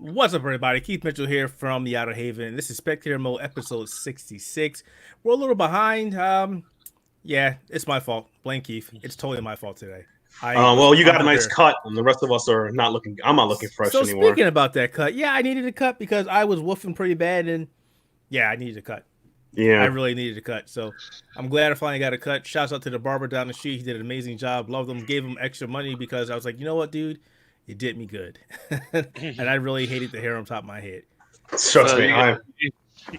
What's up, everybody? Keith Mitchell here from the Outerhaven. This is Spectator Mode episode 66. We're a little behind. Yeah, it's my fault. Blame Keith. It's totally my fault today. Well, you got a nice cut, and the rest of us are not looking. I'm not looking fresh anymore. So speaking about that cut, yeah, I needed a cut because I was woofing pretty bad, and yeah, I needed a cut. Yeah, I really needed a cut. So I'm glad I finally got a cut. Shouts out to the barber down the street. He did an amazing job. Loved him. Gave him extra money because I was like, you know what, dude, you did me good. And I really hated the hair on top of my head. Trust me,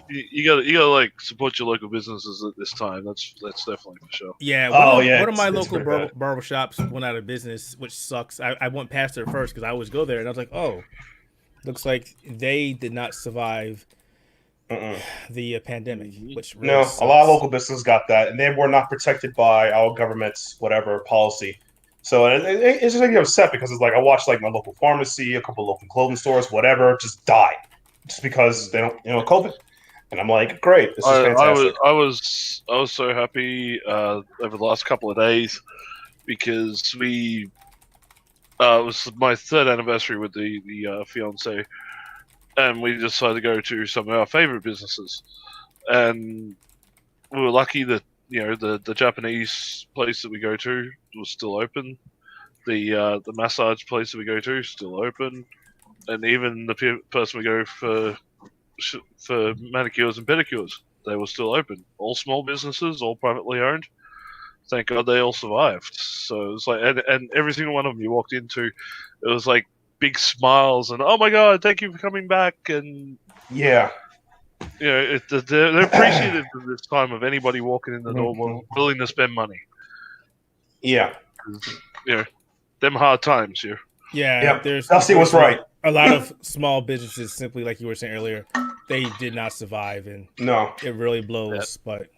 you gotta like support your local businesses at this time. That's definitely for sure. Yeah. One of my local barbershops went out of business, which sucks. I went past there first because I always go there, and I was like, oh, looks like they did not survive the pandemic. Which really sucks. A lot of local businesses got that, and they were not protected by our government's whatever policy. So it's just like you're upset because it's like I watched like my local pharmacy, a couple of local clothing stores, whatever, just die just because they don't, COVID. And I'm like, great, this is fantastic. I was so happy over the last couple of days because it was my third anniversary with the fiance, and we decided to go to some of our favorite businesses, and we were lucky that the Japanese place that we go to was still open, the massage place that we go to still open, and even the person we go for manicures and pedicures, they were still open. All small businesses, all privately owned. Thank God they all survived. So it was like, and every single one of them you walked into, it was like big smiles and oh my God, thank you for coming back. And yeah, they're appreciative of this time of anybody walking in the door willing to spend money. Yeah, them hard times here. Yeah, I'll see what's right. A lot of small businesses, simply like you were saying earlier, they did not survive, and it really blows. Yeah. But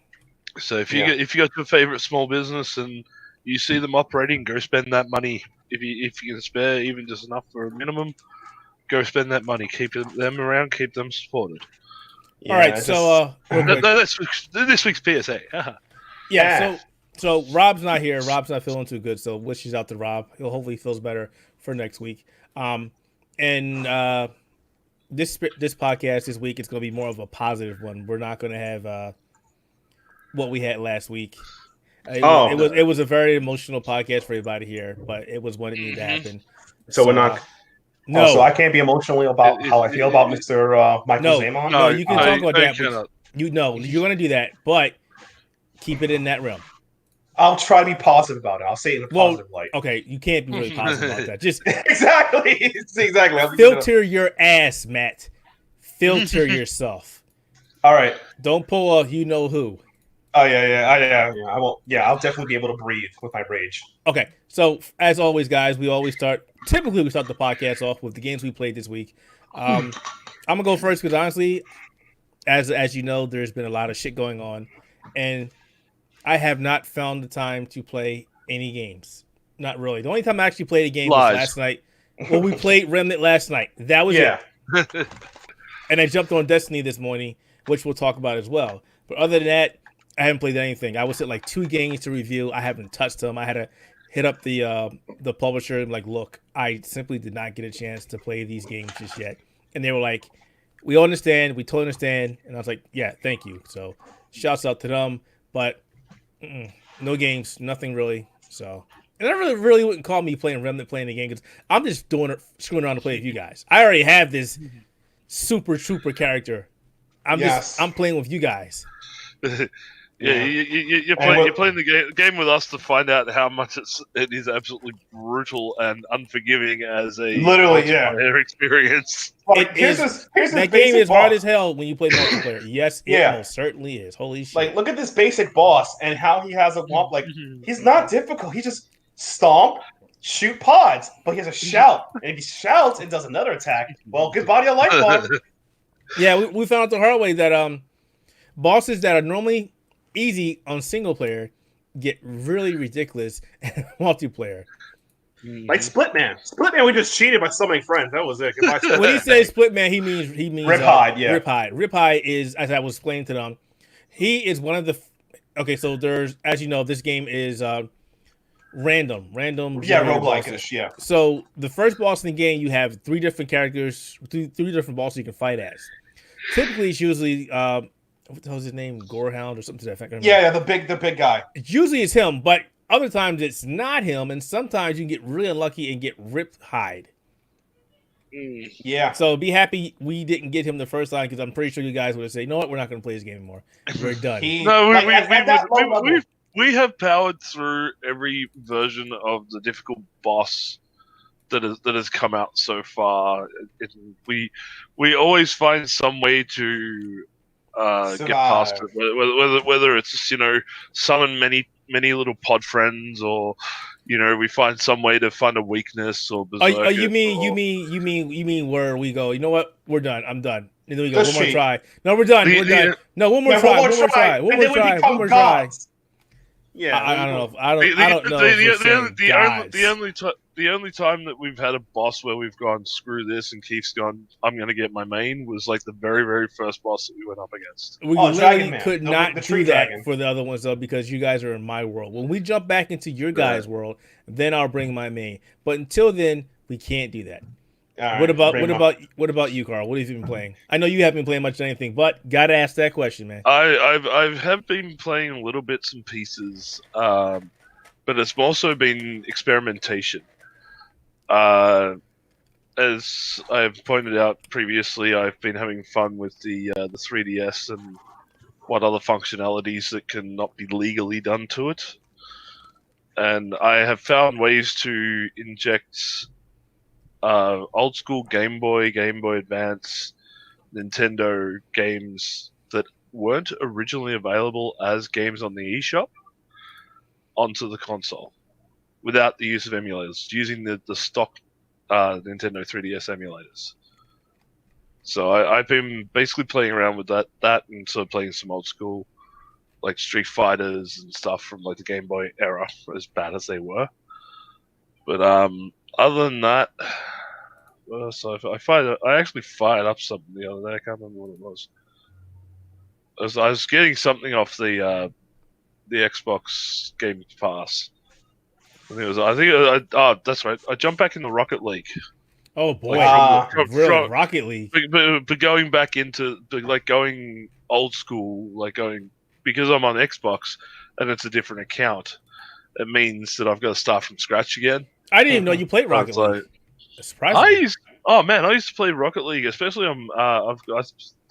so if you go to a favorite small business and you see them operating, go spend that money. If you can spare even just enough for a minimum, go spend that money. Keep them around. Keep them supported. Yeah, all right, so this week's PSA. So Rob's not here. Rob's not feeling too good. So wishes out to Rob. He'll hopefully feels better for next week. And this podcast this week, it's going to be more of a positive one. We're not going to have what we had last week. It was a very emotional podcast for everybody here, but it was when it needed to happen. So we're not. No, so I can't be emotional about how I feel about Mr. Michael Zaimont. No, you can talk about that. You're going to do that, but keep it in that realm. I'll try to be positive about it. I'll say it in a positive light. Okay, you can't be really positive about that. Just exactly. Filter your ass, Matt. Filter yourself. All right. Don't pull a you know who. Oh yeah. I won't. Yeah, I'll definitely be able to breathe with my rage. Okay. So as always, guys, we start the podcast off with the games we played this week. I'm gonna go first because honestly, as you know, there's been a lot of shit going on, and I have not found the time to play any games. Not really. The only time I actually played a game was last night. Well, we played Remnant last night. That was it. And I jumped on Destiny this morning, which we'll talk about as well. But other than that, I haven't played anything. I was at like 2 games to review. I haven't touched them. I had to hit up the publisher and like, look, I simply did not get a chance to play these games just yet. And they were like, we understand. We totally understand. And I was like, yeah, thank you. So shouts out to them. But no games, nothing really. So, and I really wouldn't call me playing Remnant playing the game because I'm just doing it, screwing around to play with you guys. I already have this super trooper character. I'm playing with you guys. You're playing the game with us to find out how much it is absolutely brutal and unforgiving as a experience. That game is hard as hell when you play multiplayer. Yes, it most certainly is. Holy shit! Like, look at this basic boss and how he has a womp. Like, he's not difficult. He just stomp, shoot pods, but he has a shout, and if he shouts and does another attack, well, goodbye to your life pod. Yeah, we found out the hard way that bosses that are normally easy on single player get really ridiculous in multiplayer. Like Splitman. Splitman, we just cheated by summoning friends. That was it. When he says Splitman, he means Riptide. Riptide. Riptide is, as I was explaining to them, he is one of the. Okay, so there's, as you know, this game is random. Yeah, generated bosses. roguelike-ish, yeah. So the first boss in the game, you have 3 different characters, three different bosses you can fight as. Typically, it's usually what the hell is his name? Gorehound or something to that effect. Yeah, the big guy. Usually it's him, but other times it's not him, and sometimes you can get really unlucky and get ripped hide. Yeah. So be happy we didn't get him the first time, because I'm pretty sure you guys would have said, you know what, we're not going to play this game anymore. We're done. We have powered through every version of the difficult boss that has come out so far. We always find some way to get past it, whether it's just, summon many little pod friends, or we find some way to find a weakness or berserk. You mean where we go, you know what, we're done, I'm done, and then we go, one more try. No, we're done. No, one more try. Yeah, I don't know. The only time that we've had a boss where we've gone, screw this, and Keith's gone, I'm going to get my main, was like the very, very first boss that we went up against. We literally could not do that for the other ones, though, because you guys are in my world. When we jump back into your guys' world, then I'll bring my main. But until then, we can't do that. Right, what about you, Karl? What have you been playing? I know you haven't been playing much of anything, but gotta ask that question, man. I have been playing little bits and pieces, but it's also been experimentation. As I've pointed out previously, I've been having fun with the 3DS and what other functionalities that can not be legally done to it, and I have found ways to inject old school Game Boy Advance, Nintendo games that weren't originally available as games on the eShop onto the console without the use of emulators, using the stock Nintendo 3DS emulators. So I've been basically playing around with that and sort of playing some old school like Street Fighters and stuff from like the Game Boy era, as bad as they were. But other than that, so I actually fired up something the other day. I can't remember what it was. I was getting something off the Xbox Game Pass. That's right. I jumped back into Rocket League. Oh boy, Rocket League. But going back into going old school, because I'm on Xbox and it's a different account, it means that I've got to start from scratch again. I didn't even know you played Rocket League. Surprising. I used to play Rocket League, especially on. I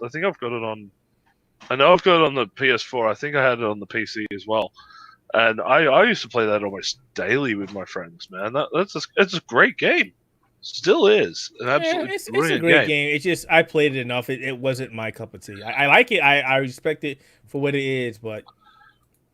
think I've got it on. I know I've got it on the PS4. I think I had it on the PC as well, and I used to play that almost daily with my friends. Man, it's a great game. Still is an absolutely it's a great game. It's just I played it enough. It wasn't my cup of tea. I like it. I respect it for what it is, but.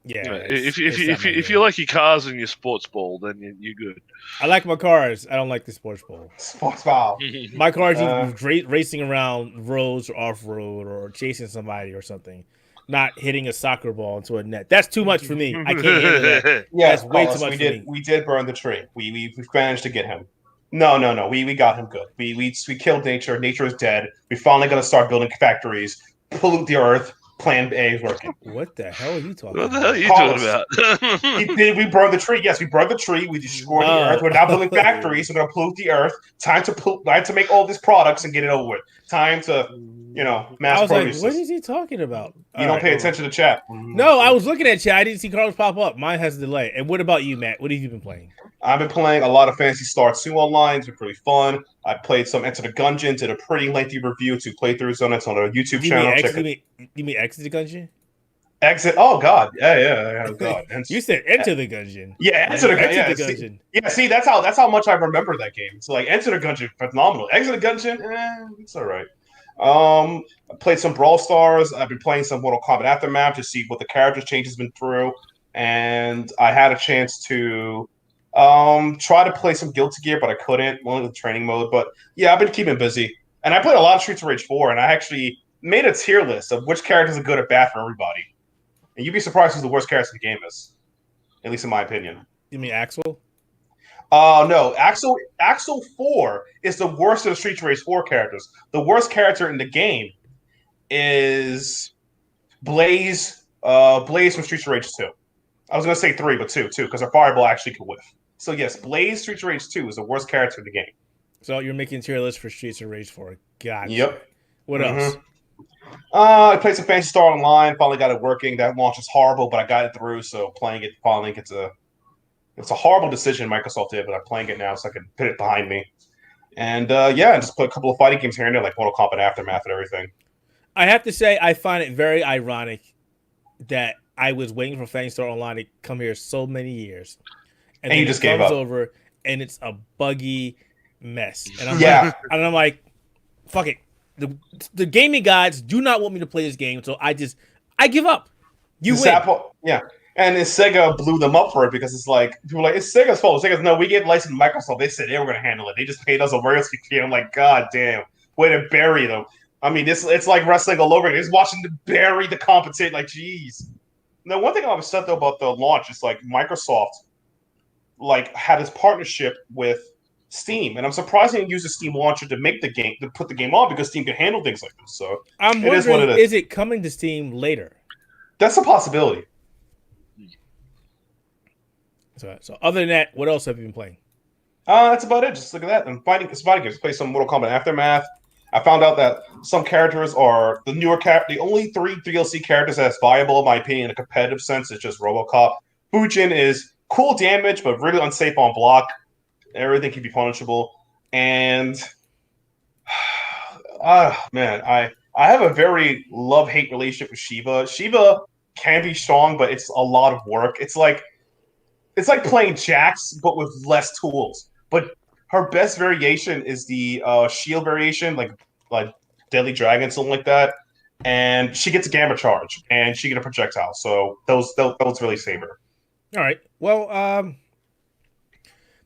Yeah, if you like your cars and your sports ball, then you're good. I like my cars. I don't like the sports ball. Sports ball. My cars either racing around roads or off road or chasing somebody or something, not hitting a soccer ball into a net. That's too much for me. I can't handle that. Yeah, that's way too much for me. We did burn the tree. We managed to get him. No. We got him good. We killed nature. Nature is dead. We finally gonna start building factories, pollute the earth. Plan A is working. What the hell are you talking about? What the hell are you talking about? We burned the tree. Yes, we burned the tree. We destroyed the earth. We're now building factories. We're going to pollute the earth. Time to make all these products and get it over with. Time to, mass produce. What is he talking about? You don't pay attention to chat. No, I was looking at chat. I didn't see Carlos pop up. Mine has a delay. And what about you, Matt? What have you been playing? I've been playing a lot of Phantasy Star 2 online. It's been pretty fun. I played some Enter the Gungeon, did a pretty lengthy review, 2 playthroughs on it. It's on a YouTube channel. You mean Exit the Gungeon? Exit. Oh God. Yeah. Oh, God. You said Enter the Gungeon. Yeah, Enter the Gungeon. See, that's how much I remember that game. So Enter the Gungeon, phenomenal. Exit the Gungeon, it's all right. I played some Brawl Stars. I've been playing some Mortal Kombat Aftermath to see what the character changes been through, and I had a chance to try to play some Guilty Gear, but I couldn't. Only with training mode. But yeah, I've been keeping busy, and I played a lot of Streets of Rage 4, and I actually made a tier list of which characters are good or bad for everybody. And you'd be surprised who the worst character in the game is, at least in my opinion. You mean Axel? No. Axel 4 is the worst of the Street Rage 4 characters. The worst character in the game is Blaze from Street Rage 2. I was gonna say 3, but 2, because a fireball actually could whiff. So yes, Blaze Streets of Rage 2 is the worst character in the game. So you're making tier list for Streets of Rage 4. Gotcha. Yep. What else? I played some Fantasy Star Online. Finally got it working. That launch is horrible, but I got it through. So playing it finally it's a horrible decision Microsoft did, but I'm playing it now so I can put it behind me. And just put a couple of fighting games here and there, like Mortal Kombat Aftermath and everything. I have to say, I find it very ironic that I was waiting for Fantasy Star Online to come here so many years, and you just gave up. Over, and it's a buggy mess. And I'm like, fuck it. The gaming gods do not want me to play this game, so I give up. You win. Yeah. And then Sega blew them up for it because it's like, people are like, it's Sega's fault. Sega's, no, we get licensed Microsoft. They said they were going to handle it. They just paid us a royalty fee. I'm like, God damn. Way to bury them. I mean, it's like wrestling all over. It's watching them bury the competition. Like, jeez. Now, one thing I'm upset, though, about the launch is, like, Microsoft, like, had this partnership with Steam. And I'm surprised they didn't use the Steam launcher to make the game, to put the game on, because Steam can handle things like this. So, I'm wondering, is it coming to Steam later? That's a possibility. So other than that, what else have you been playing? That's about it. Just look at that. I'm fighting games. Play some Mortal Kombat Aftermath. I found out that some characters are the newer the only 3 DLC characters that's viable, in my opinion, in a competitive sense, is just RoboCop. Fujin is cool damage, but really unsafe on block. Everything can be punishable. And man, I have a very love-hate relationship with Shiva. Shiva can be strong, but it's a lot of work. It's like playing Jax, but with less tools. But her best variation is the shield variation, like Deadly Dragon, something like that. And she gets a Gamma Charge, and she gets a projectile. So those really save her. All right. Well,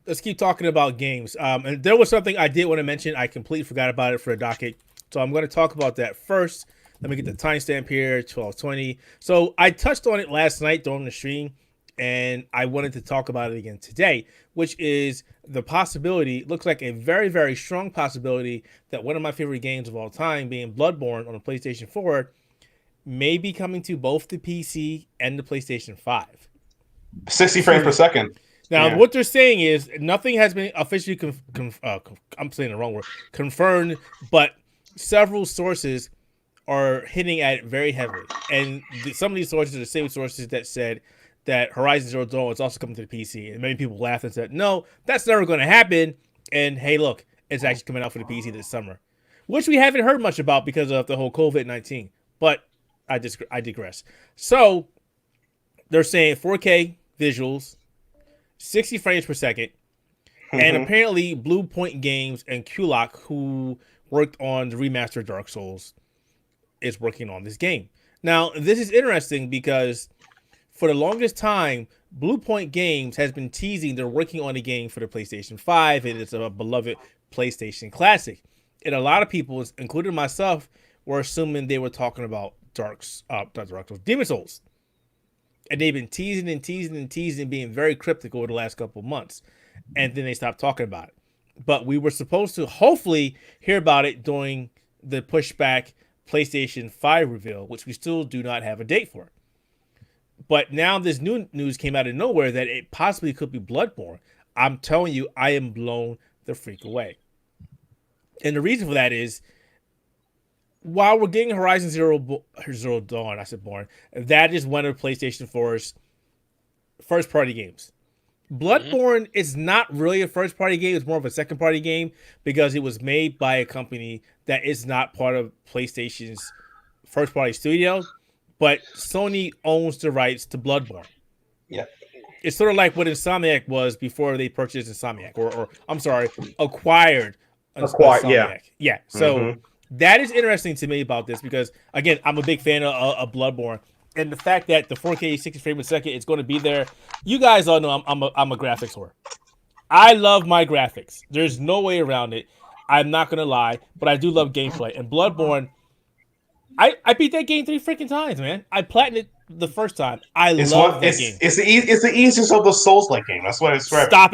let's keep talking about games. And there was something I did want to mention. I completely forgot about it for a docket. So I'm going to talk about that first. Let me get the timestamp here, 12:20. So I touched on it last night during the stream, and I wanted to talk about it again today, which is the possibility, looks like a very, very strong possibility, that one of my favorite games of all time, being Bloodborne on the PlayStation 4, may be coming to both the PC and the PlayStation 5. 60 frames per second. Now, what they're saying is nothing has been officially I'm saying the wrong word, confirmed, but several sources are hitting at it very heavily. And some of these sources are the same sources that said that Horizon Zero Dawn is also coming to the PC. And many people laughed and said, no, that's never going to happen. And hey, look, it's actually coming out for the PC this summer, which we haven't heard much about because of the whole COVID-19. But I digress. So they're saying 4K visuals, 60 frames per second, and apparently Blue Point Games and Kulak, who worked on the remastered Dark Souls, is working on this game. Now, this is interesting because for the longest time, Blue Point Games has been teasing they're working on a game for the PlayStation 5, and it's a beloved PlayStation classic. And a lot of people, including myself, were assuming they were talking about Demon Souls. And they've been teasing, being very cryptic over the last couple of months. And then they stopped talking about it. But we were supposed to hopefully hear about it during the pushback PlayStation 5 reveal, which we still do not have a date for. But now this new news came out of nowhere that it possibly could be Bloodborne. I'm telling you, I am blown the freak away. And the reason for that is, while we're getting Horizon Zero Dawn, that is one of PlayStation 4's first-party games. Bloodborne is not really a first-party game. It's more of a second-party game because it was made by a company that is not part of PlayStation's first-party studio, but Sony owns the rights to Bloodborne. Yeah. It's sort of like what Insomniac was before they purchased Insomniac, acquired Insomniac. Yeah. So that is interesting to me about this because, again, I'm a big fan of Bloodborne. And the fact that the 4K 60 frames per second is going to be there, you guys all know I'm a graphics whore. I love my graphics. There's no way around it. I'm not going to lie, but I do love gameplay. And Bloodborne, I beat that game 3 freaking times, man. I platinumed it the first time. I love that game. It's the easiest of the Souls-like game. That's what it's for. Stop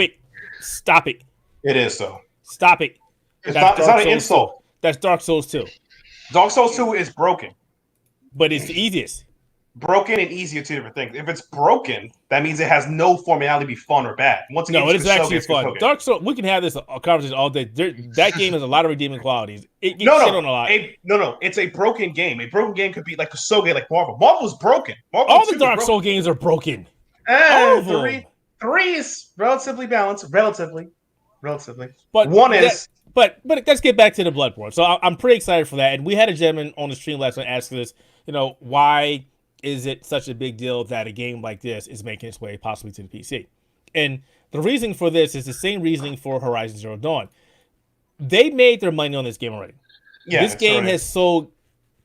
it. It is so. Stop it. It's not an insult. That's Dark Souls 2. Dark Souls 2 is broken. But it's the easiest. Broken and easy are two different things. If it's broken, that means it has no formality to be fun or bad. Once again, No, it is actually fun. Dark Souls, we can have this conversation all day. That game has a lot of redeeming qualities. It gets shit on a lot. No. It's a broken game. A broken game could be like a Soul game, like Marvel. Marvel's broken. All the Dark Souls games are broken. All of them. Three is relatively balanced. Relatively. But one is. But let's get back to the Bloodborne. So I'm pretty excited for that. And we had a gentleman on the stream last night asking us, why is it such a big deal that a game like this is making its way possibly to the PC? And the reason for this is the same reasoning for Horizon Zero Dawn. They made their money on this game already. Yeah, this game has sold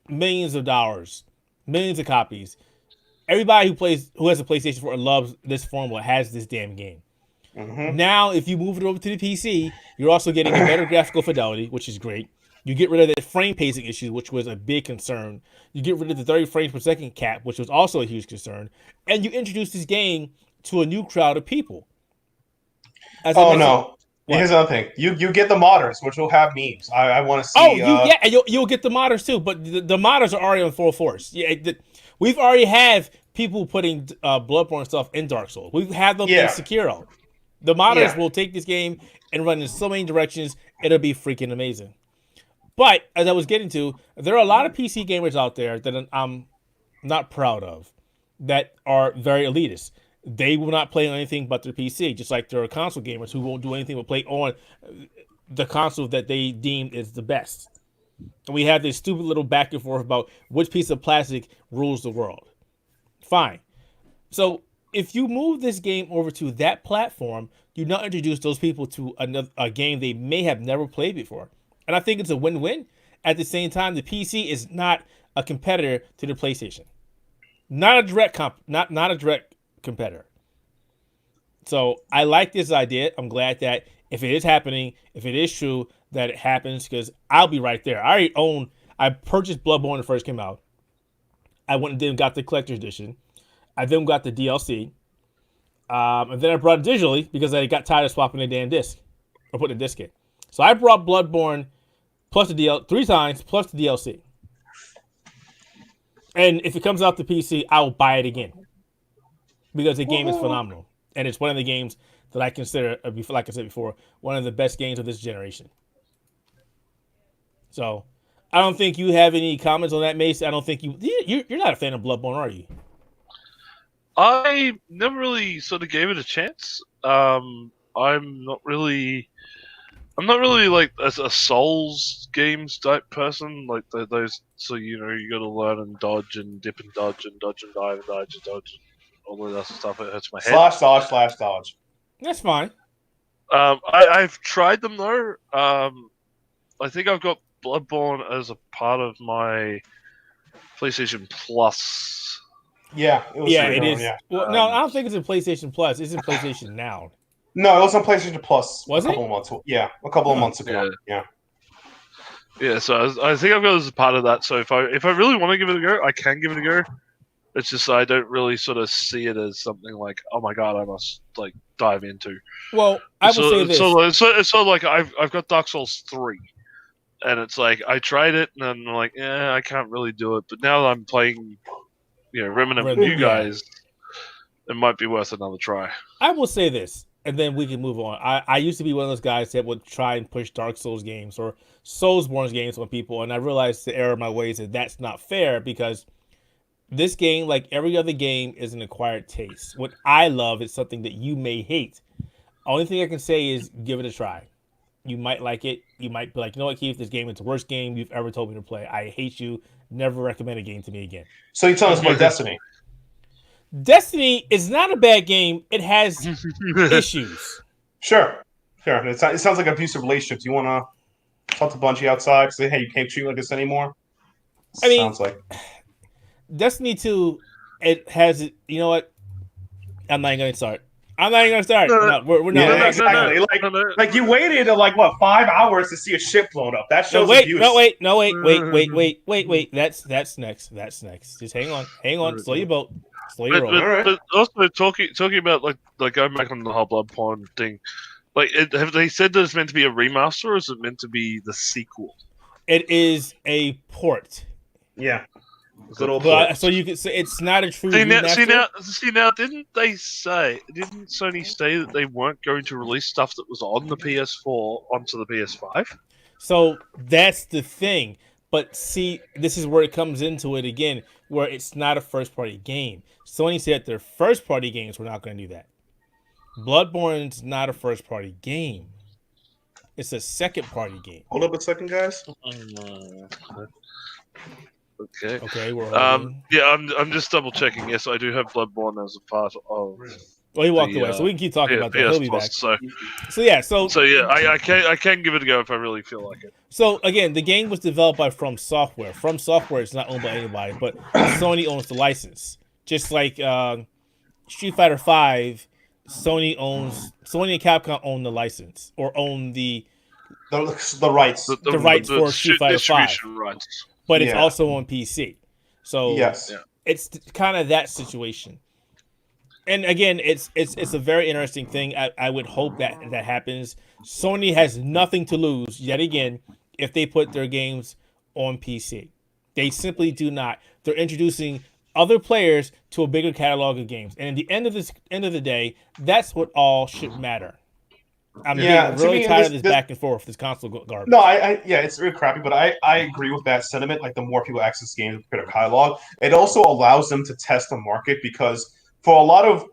millions of dollars, millions of copies. Everybody who has a PlayStation 4 and loves this formula has this damn game. Mm-hmm. Now, if you move it over to the PC, you're also getting a better graphical fidelity, which is great. You get rid of the frame pacing issue, which was a big concern. You get rid of the 30 frames per second cap, which was also a huge concern. And you introduce this game to a new crowd of people. No. What? Here's another thing. You get the modders, which will have memes. I want to see... you'll get the modders too, but the modders are already on full force. Yeah, we've already had people putting Bloodborne stuff in Dark Souls. We've had them in Sekiro. The modders will take this game and run in so many directions, it'll be freaking amazing. But, as I was getting to, there are a lot of PC gamers out there that I'm not proud of, that are very elitist. They will not play on anything but their PC, just like there are console gamers who won't do anything but play on the console that they deem is the best. And we have this stupid little back and forth about which piece of plastic rules the world. Fine. So, if you move this game over to that platform, you now introduce those people to a game they may have never played before. And I think it's a win-win. At the same time, the PC is not a competitor to the PlayStation. Not a direct not a direct competitor. So I like this idea. I'm glad that if it is happening, if it is true that it happens, because I'll be right there. I purchased Bloodborne when it first came out. I went and then got the collector's edition. I then got the DLC. And then I brought it digitally because I got tired of swapping the damn disc or putting a disc in. So I brought Bloodborne plus the DLC 3 times plus the DLC. And if it comes out to PC, I will buy it again because the game is phenomenal, and it's one of the games that I consider, like I said before, one of the best games of this generation. So I don't think you have any comments on that, Mace. I don't think you're not a fan of Bloodborne, are you? I never really sort of gave it a chance. I'm not really like a Souls games type person, like those. So you got to learn and dodge and dip and dodge and dive and dodge and dodge, all of that stuff. It hurts my head. Slash dodge. That's fine. I've tried them though. I think I've got Bloodborne as a part of my PlayStation Plus. Yeah, it is. Yeah. Well, no, I don't think it's in PlayStation Plus. It's in PlayStation Now. No, it was on PlayStation Plus. Was it? A couple of months ago. Yeah. Yeah, so I think I've got it as a part of that. So if I really want to give it a go, I can give it a go. It's just I don't really sort of see it as something like, oh my god, I must like dive into. Well, I will say this. It's sort of like I've got Dark Souls 3, and it's like I tried it and I'm like, I can't really do it. But now that I'm playing, Remnant with you guys, it might be worth another try. I will say this, and then we can move on. I used to be one of those guys that would try and push Dark Souls games or Soulsborne games on people, and I realized the error of my ways that that's not fair because this game, like every other game, is an acquired taste. What I love is something that you may hate. Only thing I can say is give it a try. You might like it. You might be like, you know what, Keith, this game is the worst game you've ever told me to play. I hate you. Never recommend a game to me again. So you're telling us about Destiny? Destiny is not a bad game. It has issues. Sure. It sounds like an abusive relationship. Do you want to talk to Bungie outside? Say, hey, you can't treat me like this anymore? Sounds like Destiny 2, it has, you know what? I'm not even going to start. No, we're not. Yeah, exactly. Like you waited 5 hours to see a ship blown up. That shows abuse. Wait. That's next. Just hang on. Slow your boat. Slow your roll. But also talking about like going back on the whole Bloodborne thing. Like, have they said that it's meant to be a remaster, or is it meant to be the sequel? It is a port. Yeah. Good old But boy. so you could say it's not a true See remaster. now, didn't Sony say that they weren't going to release stuff that was on the PS4 onto the PS5? So that's the thing. But see, this is where it comes into it again, where it's not a first-party game. Sony said their first-party games were not going to do that. Bloodborne's not a first-party game. It's a second-party game. Hold up a second, guys. Okay. Okay, we're holding. Yeah, I'm just double checking. Yes, I do have Bloodborne as a part of. Well, he walked away, so we can keep talking about that. He'll be back. So yeah, I can give it a go if I really feel like it. So again, the game was developed by From Software. From Software is not owned by anybody, but Sony owns the license. Just like Street Fighter V, Sony and Capcom own the license or own the rights. The rights for Street Fighter V. Rights. But it's also on PC. So yes, it's kind of that situation. And again, it's a very interesting thing. I would hope that happens. Sony has nothing to lose yet again if they put their games on PC. They simply do not. They're introducing other players to a bigger catalog of games. And at the end of the day, that's what all should matter. I'm getting really tired of this back and forth, this console garbage. No, it's really crappy, but I agree with that sentiment. Like the more people access games, the better catalog. It also allows them to test the market because for a lot of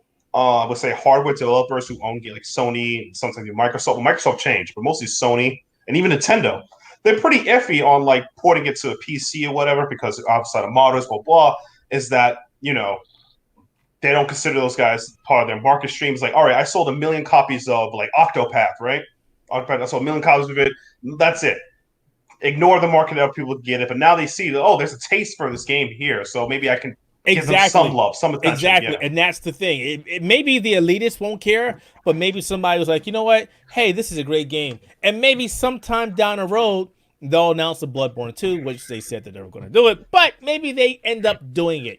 let's say hardware developers who own like Sony, sometimes Microsoft changed, but mostly Sony and even Nintendo, they're pretty iffy on like porting it to a PC or whatever because outside of models, blah blah. Is that they don't consider those guys part of their market streams. Like, all right, I sold 1 million copies of like Octopath, right? Octopath, I sold 1 million copies of it. That's it. Ignore the market that people get it, but now they see that there's a taste for this game here, so maybe I can give them some love, some attention. Exactly, and that's the thing. It maybe the elitists won't care, but maybe somebody was like, you know what? Hey, this is a great game, and maybe sometime down the road they'll announce the Bloodborne 2, which they said that they were going to do it, but maybe they end up doing it.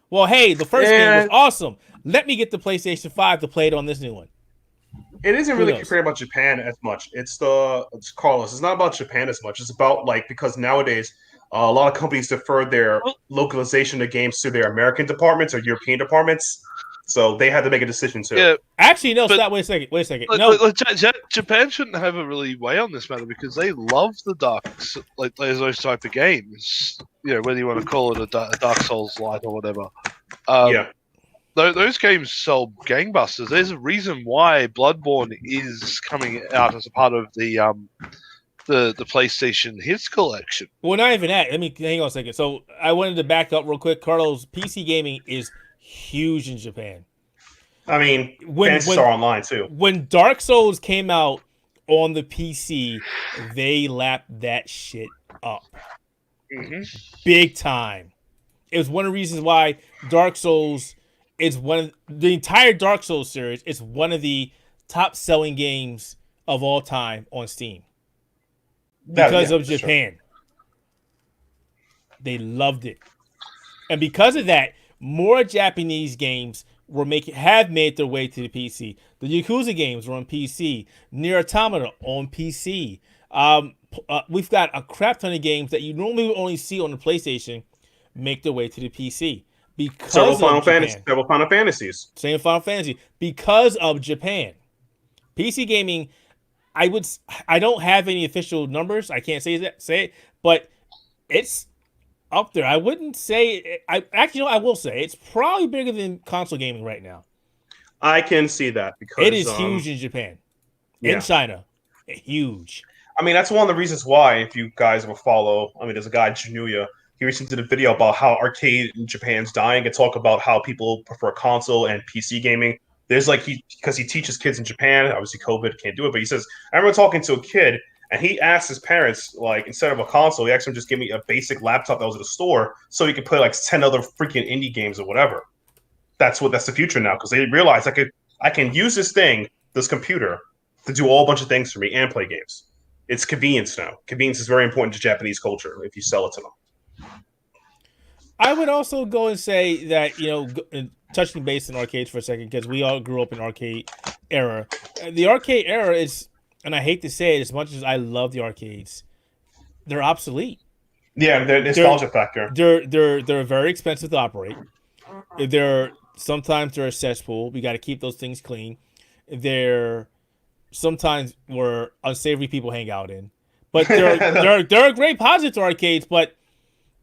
Well, hey, the first game was awesome. Let me get the PlayStation 5 to play it on this new one. It isn't really compared about Japan as much. It's Carlos. It's not about Japan as much. It's about because nowadays a lot of companies defer their localization of games to their American departments or European departments, so they had to make a decision too. Yeah, actually, no. Stop. Wait a second. Japan shouldn't have a really way on this matter because they love the those type of games. Whether you want to call it a Dark Souls light or whatever. Those games sell gangbusters. There's a reason why Bloodborne is coming out as a part of the PlayStation Hits collection. Well, not even that. Let me hang on a second. So I wanted to back up real quick. Carlos, PC gaming is huge in Japan. I mean, fans are online too. When Dark Souls came out on the PC, they lapped that shit up. Mm-hmm. Big time. It was one of the reasons why Dark Souls is the entire Dark Souls series is one of the top selling games of all time on Steam. Because of Japan. Sure. They loved it. And because of that, more Japanese games have made their way to the PC. The Yakuza games are on PC. Nier Automata on PC. We've got a crap ton of games that you normally would only see on the PlayStation make their way to the PC. Because several Final Fantasies. Same Final Fantasy. Because of Japan. PC gaming, I don't have any official numbers. I can't say it, but it's up there. I wouldn't say I will say it's probably bigger than console gaming right now. I can see that because it is huge in Japan, in China, huge. I mean, that's one of the reasons why, if you guys will follow, there's a guy, Januya. He recently did a video about how arcade in Japan's dying and talk about how people prefer console and PC gaming. There's because he teaches kids in Japan. Obviously, COVID can't do it, but he says, I remember talking to a kid and he asked his parents, instead of a console, he asked him just give me a basic laptop that was at the store so he could play 10 other freaking indie games or whatever. That's the future now because they realize I can use this computer, to do all a bunch of things for me and play games. It's convenience now. Convenience is very important to Japanese culture if you sell it to them. I would also go and say that, touching base in arcades for a second, because we all grew up in arcade era. The arcade era is, and I hate to say it, as much as I love the arcades, they're obsolete. Yeah, the nostalgia factor. They're very expensive to operate. Sometimes they're a cesspool. We got to keep those things clean. They're sometimes where unsavory people hang out in. But they're a great positive to arcades, but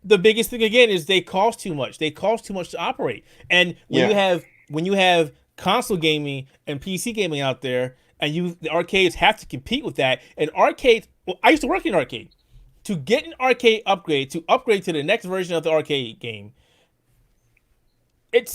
the biggest thing again is they cost too much. They cost too much to operate. And when you have console gaming and PC gaming out there, and the arcades have to compete with that. And arcades, I used to work in an arcade. To get an arcade upgrade, to upgrade to the next version of the arcade game,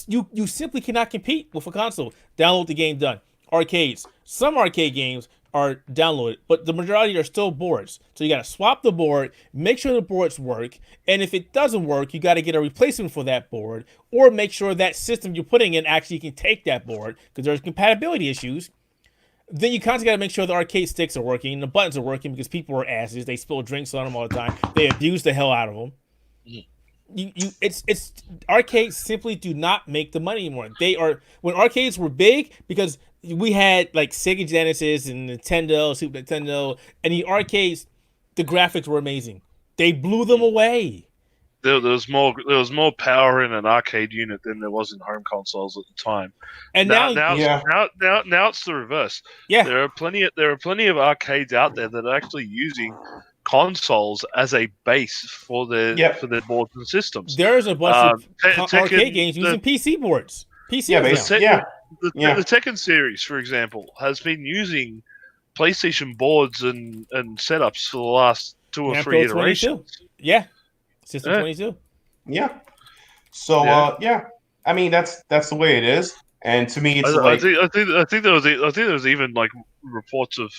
you simply cannot compete with a console. Download the game, done. Arcades. Some arcade games are downloaded, but the majority are still boards. So you got to swap the board, make sure the boards work, and if it doesn't work, you got to get a replacement for that board, or make sure that system you're putting in actually can take that board, because there's compatibility issues. Then you constantly got to make sure the arcade sticks are working, the buttons are working, because people are asses. They spill drinks on them all the time. They abuse the hell out of them. It's arcades simply do not make the money anymore. When arcades were big, because we had like Sega Genesis and Nintendo, Super Nintendo, and the arcades, the graphics were amazing. They blew them away. There was more power in an arcade unit than there was in home consoles at the time. And now it's the reverse. Yeah, there are plenty of arcades out there that are actually using consoles as a base for their boards and systems. There's a bunch of arcade games using PC boards. The Tekken series, for example, has been using PlayStation boards and setups for the last 2 or 3 iterations. Yeah, System 22. Yeah. So I mean that's the way it is, and to me it's I think there was even like reports of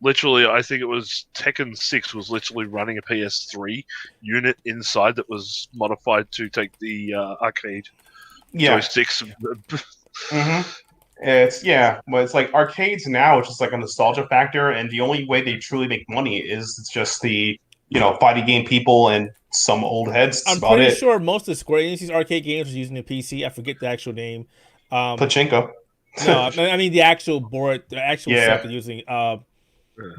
literally, I think it was Tekken 6 was literally running a PS3 unit inside that was modified to take the arcade joysticks. It's like arcades now. It's just like a nostalgia factor, and the only way they truly make money is just the fighting game people and some old heads. I'm pretty sure most of Square Enix's arcade games are using a PC. I forget the actual name. Pachinko. No, I mean the actual board, the actual stuff they're using.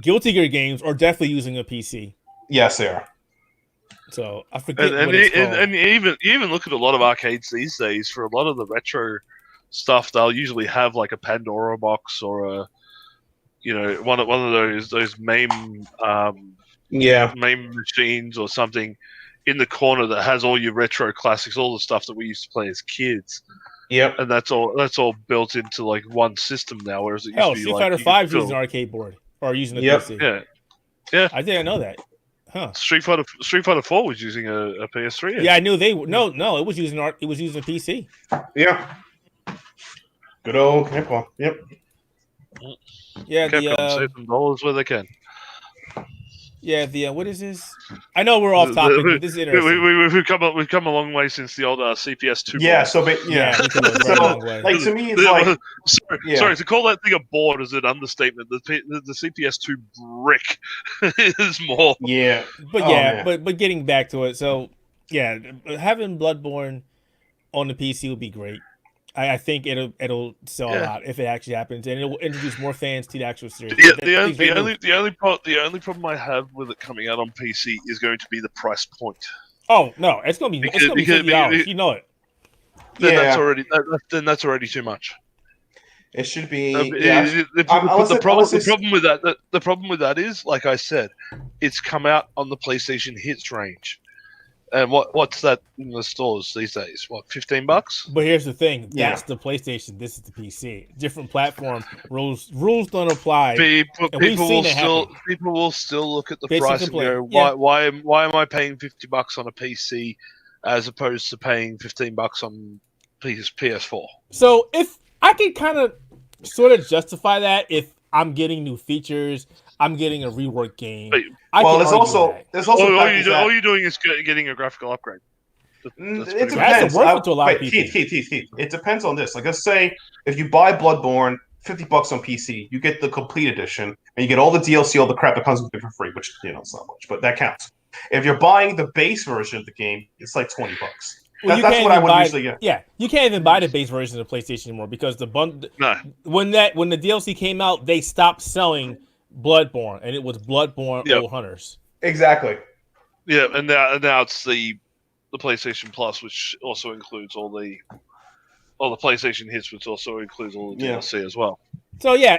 Guilty Gear games are definitely using a PC. Yes, they are. So I forget what it's called. And you even look at a lot of arcades these days. For a lot of the retro stuff, they'll usually have like a Pandora box or a one of those MAME MAME machines or something in the corner that has all your retro classics, all the stuff that we used to play as kids. Yep. And that's all built into like one system now, whereas it used to be Street like Fighter 5 using an arcade board or using a PC. Yeah. I didn't know that. Huh. Street Fighter 4 was using a PS3. Yeah, I knew they no, it was using a PC. Yeah. Good old Capcom. Yep. Yeah, Capcom save some dollars where they can. Yeah, what is this? I know we're off topic, but this is interesting. We've come a long way since the old CPS 2. Yeah, board. Like to me, it's like sorry to call that thing a board is an understatement. The CPS 2 brick is more. Yeah, but getting back to it, so yeah, having Bloodborne on the PC would be great. I think it'll sell a lot if it actually happens, and it will introduce more fans to the actual series. The only problem I have with it coming out on PC is going to be the price point. Oh no, it's gonna be $50. You know it. Then that's already too much. It should be. The problem with that is, like I said, it's come out on the PlayStation Hits range. And what's that in the stores these days? What, $15? But here's the thing: that's the PlayStation. This is the PC. Different platform rules don't apply. People will still look at the price and go, "Why am I paying $50 on a PC as opposed to paying $15 on PS4?" So if I can kind of sort of justify that, if I'm getting new features, I'm getting a reworked game. There's also all you're doing is getting a graphical upgrade. It depends. Keith, it depends on this. Like, let's say if you buy Bloodborne, $50 on PC, you get the complete edition, and you get all the DLC, all the crap that comes with it for free, which it's not much, but that counts. If you're buying the base version of the game, it's like $20. That's what I would usually get. Yeah, you can't even buy the base version of the PlayStation anymore because when the DLC came out, they stopped selling Bloodborne, and it was Bloodborne Old Hunters. Exactly. Yeah, and now it's the PlayStation Plus, which also includes all the PlayStation hits, which also includes all the DLC as well. So yeah,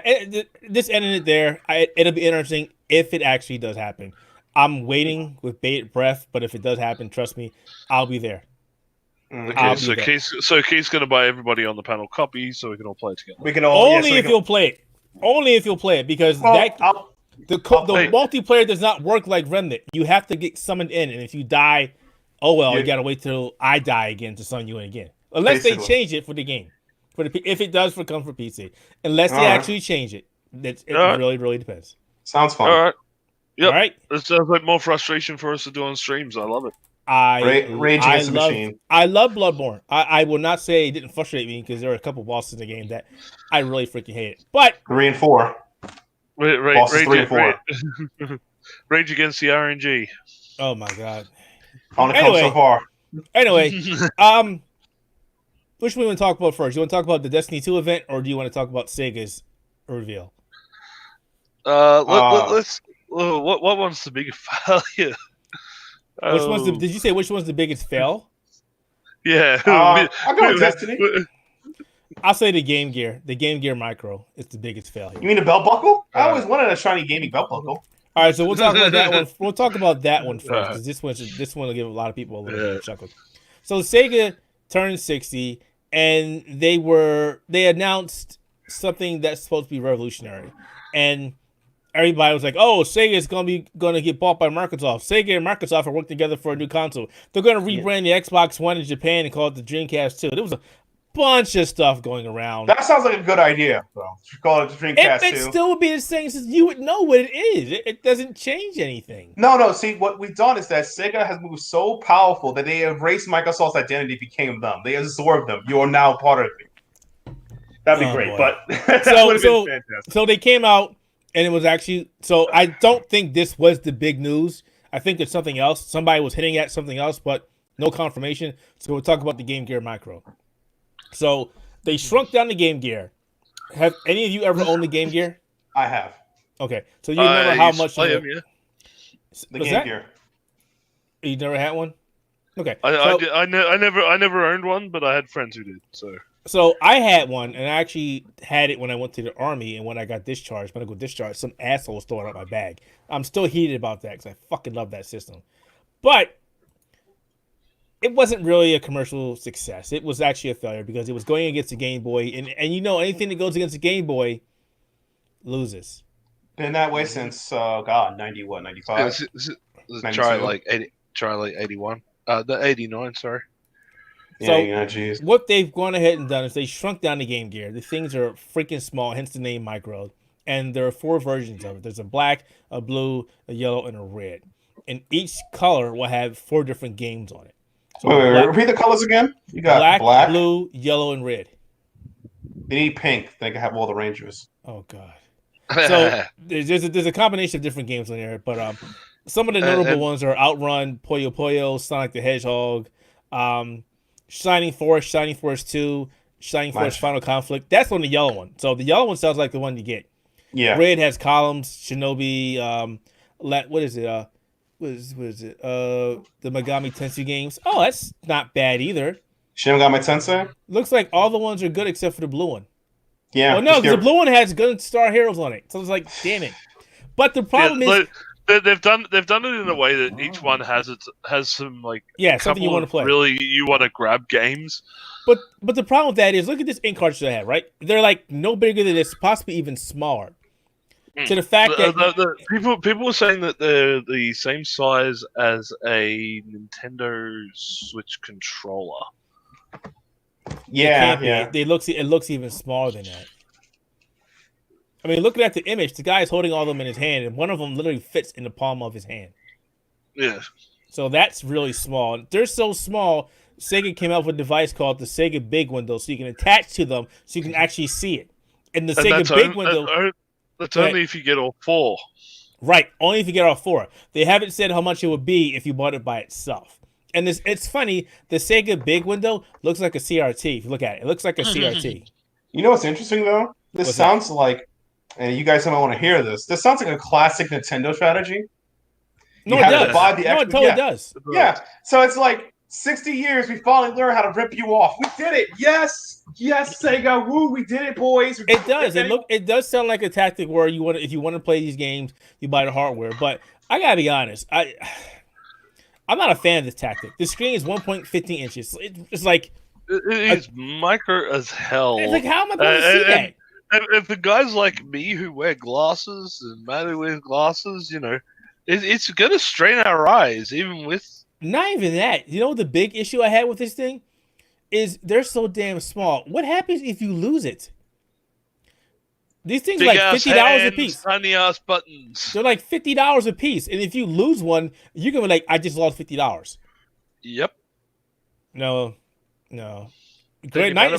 this ended it there. It'll be interesting if it actually does happen. I'm waiting with bated breath, but if it does happen, trust me, I'll be there. Okay, so Keith's going to buy everybody on the panel copy, so we can all play it together. We can all you'll play it. Only if you'll play it, because the multiplayer does not work like Remnant. You have to get summoned in, and if you die, you gotta wait till I die again to summon you in again. Unless they change it for the game, if it does come for PC, unless they actually change it, it really depends. Sounds fun. All right. Yep. All right. It sounds like more frustration for us to do on streams. I love it. Rage Against the Machine. I love Bloodborne. I will not say it didn't frustrate me, because there are a couple bosses in the game that I really freaking hated. But 3 and 4. Bosses 3 and 4. Rage Against the RNG. Oh my god. On the come so far. Anyway, which one do you want to talk about first? You want to talk about the Destiny 2 event, or do you want to talk about Sega's reveal? Let's. What one's the biggest failure? Did you say which one's the biggest fail? Yeah. I'll go with Destiny. I'll say the Game Gear. The Game Gear Micro is the biggest failure. You mean the belt buckle? I always wanted a shiny gaming belt buckle. All right, so we'll talk about that one. We'll talk about that one first, because this one will give a lot of people a little bit of a chuckle. So Sega turned 60, and they announced something that's supposed to be revolutionary, and everybody was like, "Oh, Sega is going to get bought by Microsoft. Sega and Microsoft are working together for a new console. They're going to rebrand the Xbox One in Japan and call it the Dreamcast 2." There was a bunch of stuff going around. That sounds like a good idea, though. Call it the Dreamcast 2. It still would be the same, since you would know what it is. It doesn't change anything. No. See, what we've done is that Sega has moved so powerful that they embraced Microsoft's identity, became them. They absorbed them. You are now part of it. That'd be great, boy. But that would have been fantastic. So they came out, and it was actually... So I don't think this was the big news. I think it's something else. Somebody was hitting at something else, but no confirmation. So we'll talk about the Game Gear Micro. So they shrunk down the Game Gear. Have any of you ever owned the Game Gear? I have. Okay, so you remember how much? The Game Gear. You never had one? Okay. I never owned one, but I had friends who did. So I had one, and I actually had it when I went to the Army, and when I got discharged, some asshole stole it out my bag. I'm still heated about that, because I fucking love that system. But it wasn't really a commercial success. It was actually a failure, because it was going against the Game Boy, and anything that goes against the Game Boy loses. Been that way since 95. Try 81. The 89. Sorry. So what they've gone ahead and done is they shrunk down the Game Gear. The things are freaking small, hence the name Micro. And there are 4 versions of it. There's a black, a blue, a yellow, and a red. And each color will have 4 different games on it. So wait, repeat the colors again. You got black, blue, yellow, and red. They need pink. They can have all the Rangers. Oh god. So there's a combination of different games on there, but some of the notable ones are Outrun, Puyo Puyo, Sonic the Hedgehog, Shining Force 2, Shining Force Final Conflict. That's on the yellow one. So the yellow one sounds like the one you get. Yeah. Red has Columns, Shinobi, what is it? The Megami Tensei games. Oh, that's not bad either. Shin Megami Tensei? Looks like all the ones are good except for the blue one. Yeah. Oh no, because the blue one has Gunstar Heroes on it. So it's like, damn it. But the problem is they've done it in a way that each one has some something you want to play. Really, you want to grab games. But the problem with that is, look at this ink cartridge I have, right? They're like no bigger than this, possibly even smaller. To the fact that people were saying that they're the same size as a Nintendo Switch controller. Yeah. It looks even smaller than that. I mean, looking at the image, the guy is holding all of them in his hand, and one of them literally fits in the palm of his hand. Yeah. So that's really small. They're so small, Sega came out with a device called the Sega Big Window, so you can attach to them so you can actually see it. And the Sega Big Window... That's only if you get all 4. Right, only if you get all 4. They haven't said how much it would be if you bought it by itself. And it's funny, the Sega Big Window looks like a CRT. If you look at it, it looks like a CRT. You know what's interesting, though? This sounds like, and you guys might want to hear this, this sounds like a classic Nintendo strategy. No, You it have to does. buy the No, it extra. totally Yeah. does. Yeah. So it's like 60 years, we finally learned how to rip you off. We did it. Yes. Yes, Sega. Woo, we did it, boys. It does. It does sound like a tactic where if you want to play these games, you buy the hardware. But I gotta be honest, I'm not a fan of this tactic. The screen is 1.15 inches. It's like It is micro as hell. it's like how am I going to see that? And for guys like me who wear glasses and Matt who wears glasses, it's going to strain our eyes, even with. Not even that. You know the big issue I had with this thing is they're so damn small. What happens if you lose it? These things are like $50 a piece. Tiny ass buttons. They're like $50 a piece, and if you lose one, you can be like, "I just lost $50." Yep. No. Great night.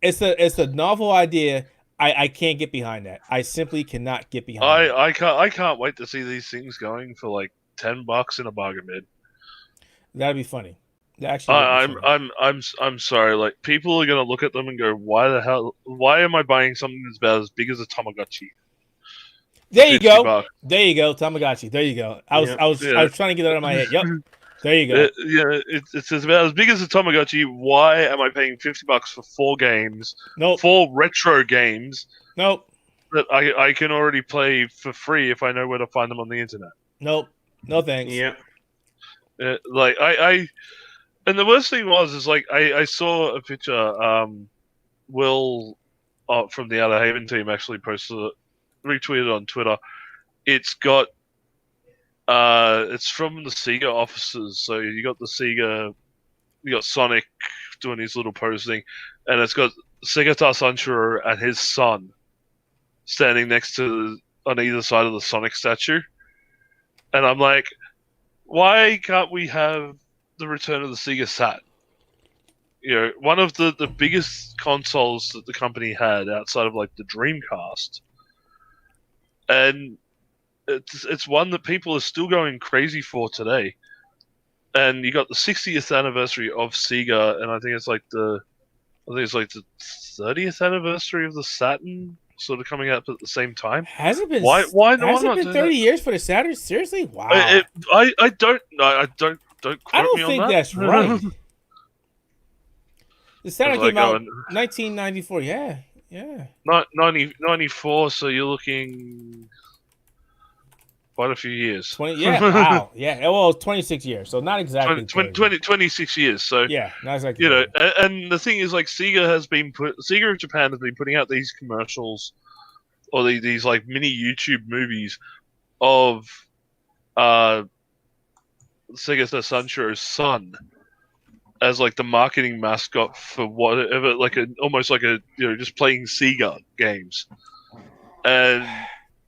It's a novel idea. I can't get behind that. I simply cannot get behind. I can't wait to see these things going for like $10 in a bargain bin. That'd be funny. I'm sorry. Like people are gonna look at them and go, Why am I buying something that's about as big as a Tamagotchi? There you go. $50. There you go. Tamagotchi. There you go. I was trying to get that out of my head. Yep. There you go. It's about as big as a Tamagotchi. Why am I paying $50 for 4 games? Nope. 4 retro games. Nope. That I can already play for free if I know where to find them on the internet. Nope. No thanks. Yeah. Like and the worst thing is like I saw a picture. Will from the Outerhaven team actually retweeted on Twitter. It's got it's from the Sega offices. So you got the Sega, you got Sonic doing his little pose thing, and it's got Spectator Sanshiro and his son standing next to on either side of the Sonic statue, and I'm like, why can't we have the return of the Sega Sat? One of the biggest consoles that the company had outside of like the Dreamcast, and it's one that people are still going crazy for today. And you got the 60th anniversary of Sega, and I think it's like the 30th anniversary of the Saturn, sort of coming up at the same time. Has it been? Why has not it been 30 years for the Saturn? Seriously? Wow. I don't quote I don't me on think that. that's right. The Saturn came out going, 1994. Yeah. 94. So you're looking quite a few years. 20. Yeah. Wow. Yeah. Well, it's 26 years, so not exactly 26 years. So yeah, not exactly. And the thing is, like, Sega of Japan has been putting out these commercials or these like mini YouTube movies of Sega Sanshiro's son as like the marketing mascot for whatever, like almost like just playing Sega games, and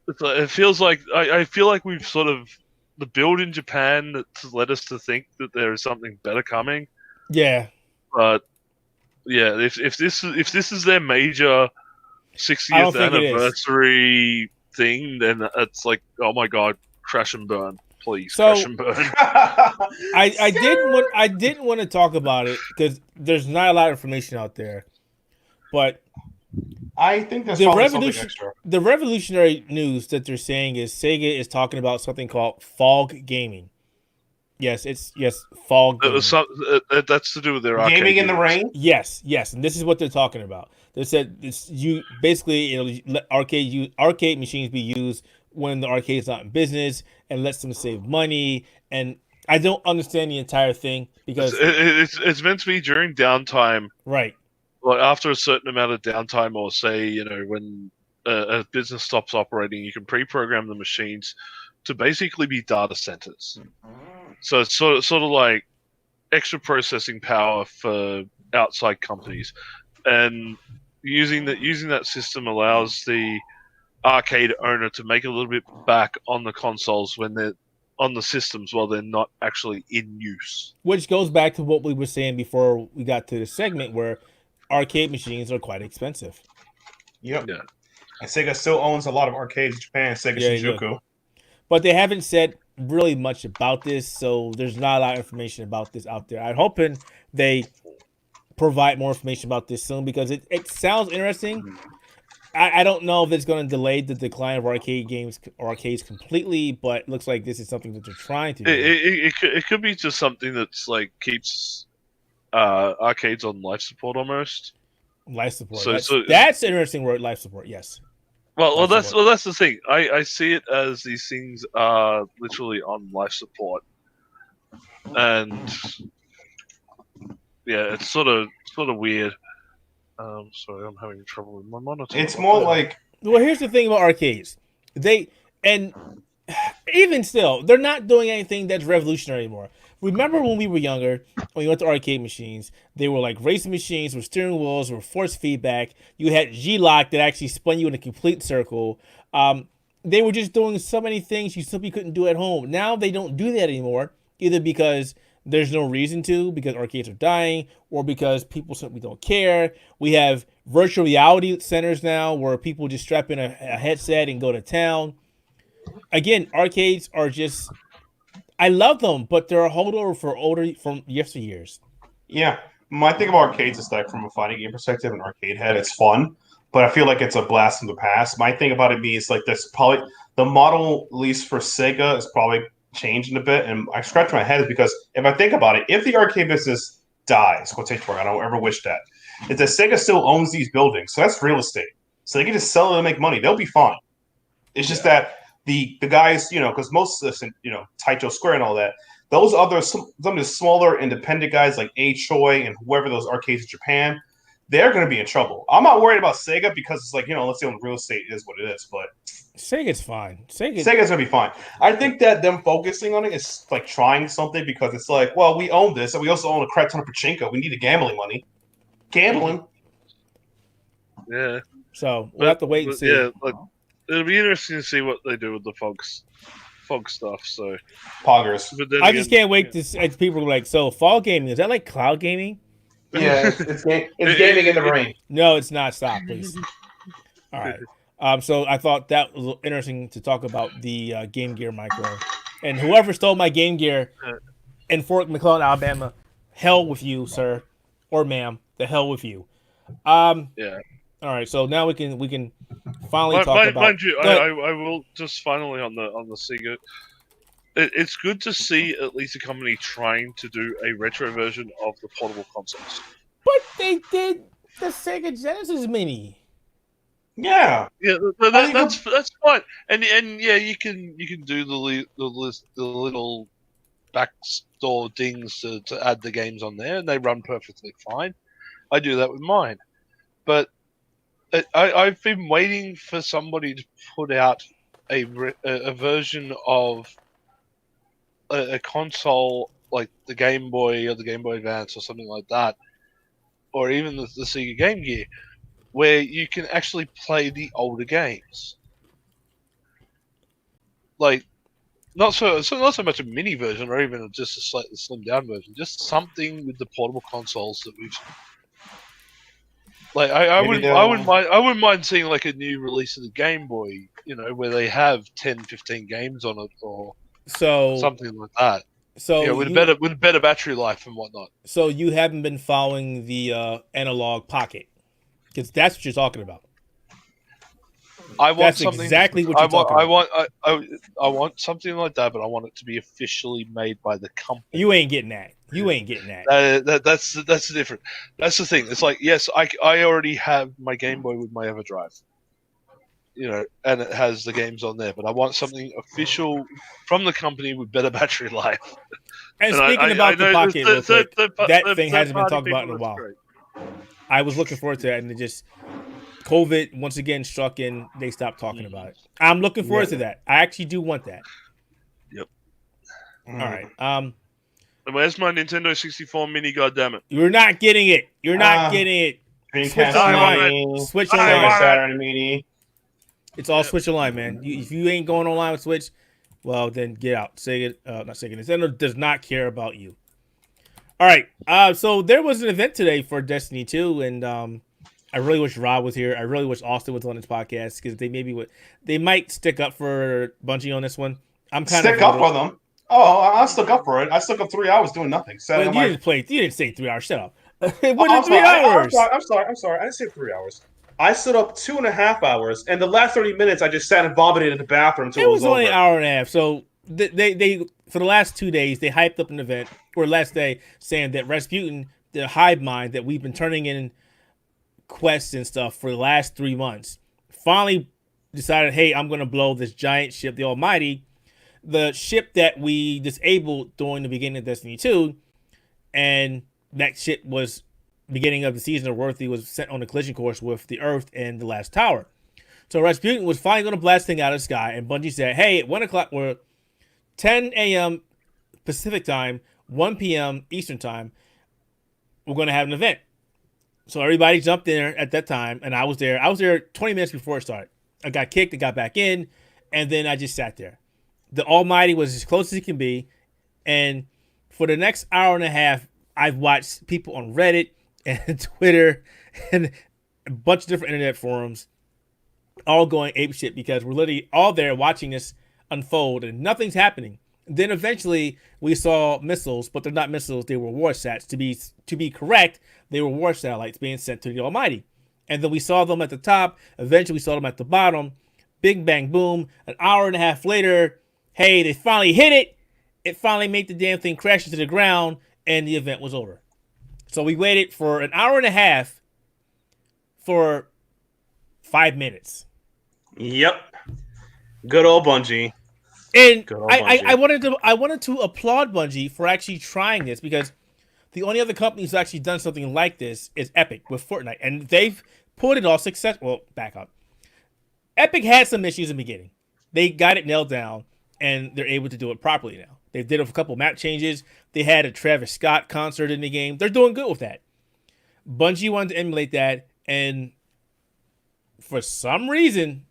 it feels like I feel like we've sort of the build in Japan that's led us to think that there is something better coming. Yeah, but yeah, if this is their major 60th anniversary thing, then it's like, oh my god, crash and burn. Please, crash and burn. I didn't want to talk about it because there's not a lot of information out there, but I think there's probably something extra. The revolutionary news that they're saying is Sega is talking about something called fog gaming. Yes, fog gaming. That's to do with their arcade gaming in the rain. Yes, and this is what they're talking about. They said you basically let arcade machines be used when the arcade's not in business and lets them save money. And I don't understand the entire thing because it's meant to be during downtime, right? Like after a certain amount of downtime, or say when a business stops operating, you can pre-program the machines to basically be data centers. So it's sort of like extra processing power for outside companies, and using that system allows the arcade owner to make a little bit back on the consoles when they're on the systems while they're not actually in use. Which goes back to what we were saying before we got to the segment where arcade machines are quite expensive. Yep. Yeah. And Sega still owns a lot of arcades in Japan, Sega Shinjuku. But they haven't said really much about this, so there's not a lot of information about this out there. I'm hoping they provide more information about this soon because it sounds interesting. I don't know if it's going to delay the decline of arcades completely, but it looks like this is something that they're trying to do. It could be just something that's like keeps arcades on life support almost. Life support. So that's an interesting word. Life support. Yes. Well, that's the thing. I see it as these things are literally on life support, and yeah, it's sort of weird. Sorry, I'm having trouble with my monitor. It's more like. Well, here's the thing about arcades. Even still, they're not doing anything that's revolutionary anymore. Remember when we were younger, when you went to arcade machines, they were like racing machines with steering wheels, with force feedback. You had G-Lock that actually spun you in a complete circle. They were just doing so many things you simply couldn't do at home. Now they don't do that anymore, either because there's no reason to, because arcades are dying, or because people simply don't care. We have virtual reality centers now where people just strap in a headset and go to town. Again, arcades are just, I love them, but they're a holdover from yesteryears. Yeah. My thing about arcades is like from a fighting game perspective, an arcade head, it's fun, but I feel like it's a blast from the past. My thing about it is like this probably the model, at least for Sega, is probably changing a bit, and I scratch my head because if I think about it, if the arcade business dies, quotation mark, I don't ever wish that, is that Sega still owns these buildings, so that's real estate. So they can just sell it and make money. They'll be fine. It's just that the guys, because most of this, Taito Square and all that, those other some of the smaller independent guys like A Choi and whoever those arcades in Japan, they're going to be in trouble. I'm not worried about Sega because it's like, let's say real estate is what it is, but Sega's fine. Sega's going to be fine. I think that them focusing on it is like trying something because it's like, well, we own this and we also own a crap ton of pachinko. We need the gambling money. Gambling. Yeah. So we'll have to wait and see. Yeah, it'll be interesting to see what they do with the fog stuff. So Poggers. I just can't wait to see people are like, so fall gaming, is that like cloud gaming? Yeah, it's gaming in the rain. No, it's not. Stop, please. All right. So I thought that was interesting to talk about the Game Gear Micro. And whoever stole my Game Gear in Fort McClellan, Alabama, hell with you, sir. Or ma'am. The hell with you. Yeah. All right, so now we can finally talk about. Mind you, I will just finally on the Sega. It's good to see at least a company trying to do a retro version of the portable consoles. But they did the Sega Genesis Mini. Yeah, that's fine, and yeah, you can do the little backstore things to add the games on there, and they run perfectly fine. I do that with mine, but I've been waiting for somebody to put out a version of a console like the Game Boy or the Game Boy Advance or something like that, or even the Sega Game Gear, where you can actually play the older games. Like, not so much a mini version or even just a slightly slimmed down version, just something with the portable consoles that we've. Like I wouldn't mind seeing like a new release of the Game Boy, where they have 10, 15 games on it or something like that. So with a better battery life and whatnot. So you haven't been following the Analog Pocket, because that's what you're talking about. That's exactly what you're talking about. I want something like that, but I want it to be officially made by the company. You ain't getting that. That's different. That's the thing. It's like, yes, I already have my Game Boy with my EverDrive, and it has the games on there. But I want something official from the company with better battery life. And speaking about the Pocket, real quick, that thing hasn't been talked about in a while. I was looking forward to that, and it just COVID once again struck in. They stopped talking about it. I'm looking forward to that. I actually do want that. Yep. All right. Where's my Nintendo 64 Mini? Goddammit! You're not getting it. You're not getting it. Switch online. Switch online. Saturn Mini. It's all Switch online, man. If you ain't going online with Switch, well then get out. Nintendo does not care about you. All right. So there was an event today for Destiny 2, and I really wish Rob was here. I really wish Austin was on this podcast because they might stick up for Bungie on this one. I'm kind of stick up for them. Oh, I stuck up for it. I stuck up 3 hours doing nothing. Well, you didn't say 3 hours. Shut up. It wasn't 3 hours. I'm sorry. I didn't say 3 hours. I stood up 2.5 hours, and the last 30 minutes I just sat and vomited in the bathroom until It it was was only over. an hour and a half. So they for the last 2 days they hyped up an event, or last day, saying that Rasputin, the hive mind that we've been turning in quests and stuff for the last 3 months, finally decided, hey, I'm gonna blow this giant ship, the Almighty, the ship that we disabled during the beginning of Destiny 2, and that ship was beginning of the season of Worthy was sent on a collision course with the Earth and the last tower. So Rasputin was finally going to blast thing out of the sky, and Bungie said, hey, at 1 o'clock, or 10 a.m. Pacific time, 1 p.m. Eastern time, we're going to have an event. So everybody jumped in there at that time, and I was there. I was there 20 minutes before it started. I got kicked, I got back in, and then I just sat there. The Almighty was as close as it can be, and for the next hour and a half, I've watched people on Reddit and Twitter and a bunch of different internet forums all going apeshit because we're literally all there watching this unfold and nothing's happening. Then eventually we saw missiles, but they're not missiles, they were warsats. To be correct, they were war satellites being sent to the Almighty. And then we saw them at the top, eventually we saw them at the bottom. Big bang boom. An hour and a half later, hey, they finally hit it. It finally made the damn thing crash into the ground, and the event was over. So we waited for an hour and a half for 5 minutes. Yep. Good old Bungie. And Good old Bungie. I wanted to applaud Bungie for actually trying this, because the only other company who's actually done something like this is Epic with Fortnite, and they've put it all success. Well, back up. Epic had some issues in the beginning. They got it nailed down, and they're able to do it properly now. They did a couple map changes. They had a Travis Scott concert in the game. They're doing good with that. Bungie wanted to emulate that, and for some reason,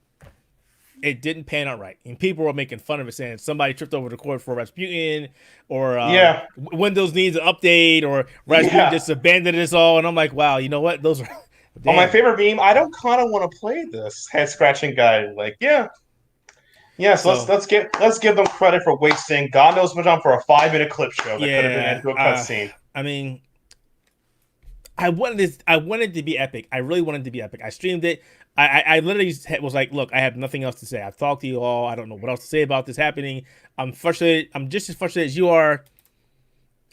it didn't pan out right. And people were making fun of it, saying somebody tripped over the cord for Rasputin, or Windows needs an update, or Rasputin just abandoned us all. And I'm like, wow, you know what? Those are... Oh, my favorite meme, I don't kind of want to play this head scratching guy. Like, so let's give them credit for wasting God knows much time for a 5-minute clip show that could have been into a cutscene. I mean, I wanted to be epic. I really wanted to be epic. I streamed it. I literally was like, look, I have nothing else to say. I've talked to you all. I don't know what else to say about this happening. I'm frustrated. I'm just as frustrated as you are.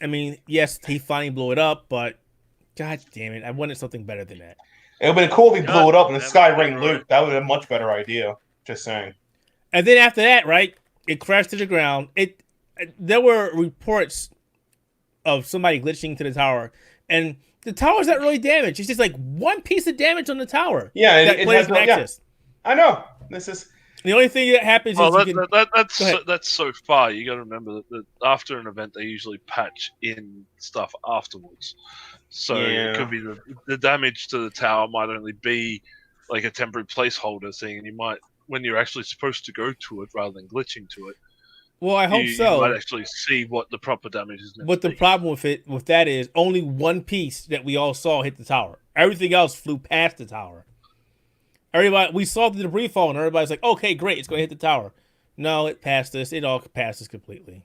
I mean, yes, he finally blew it up, but god damn it, I wanted something better than that. It would have been cool if he blew it up and the sky rained loot. That would have been a much better idea. Just saying. And then after that, right, it crashed to the ground. There were reports of somebody glitching to the tower, and the tower's not really damaged. It's just like one piece of damage on the tower. Yeah, it players can access. I know. This is the only thing that happens. That's so far. You got to remember that after an event, they usually patch in stuff afterwards. So it could be the damage to the tower might only be like a temporary placeholder thing, and you might, when you're actually supposed to go to it rather than glitching to it. Well, I hope so. You might actually see what the proper damage is. But the problem with that is only one piece that we all saw hit the tower. Everything else flew past the tower. We saw the debris fall, and everybody's like, "Okay, great, it's going to hit the tower." No, it passed us. It all passed us completely.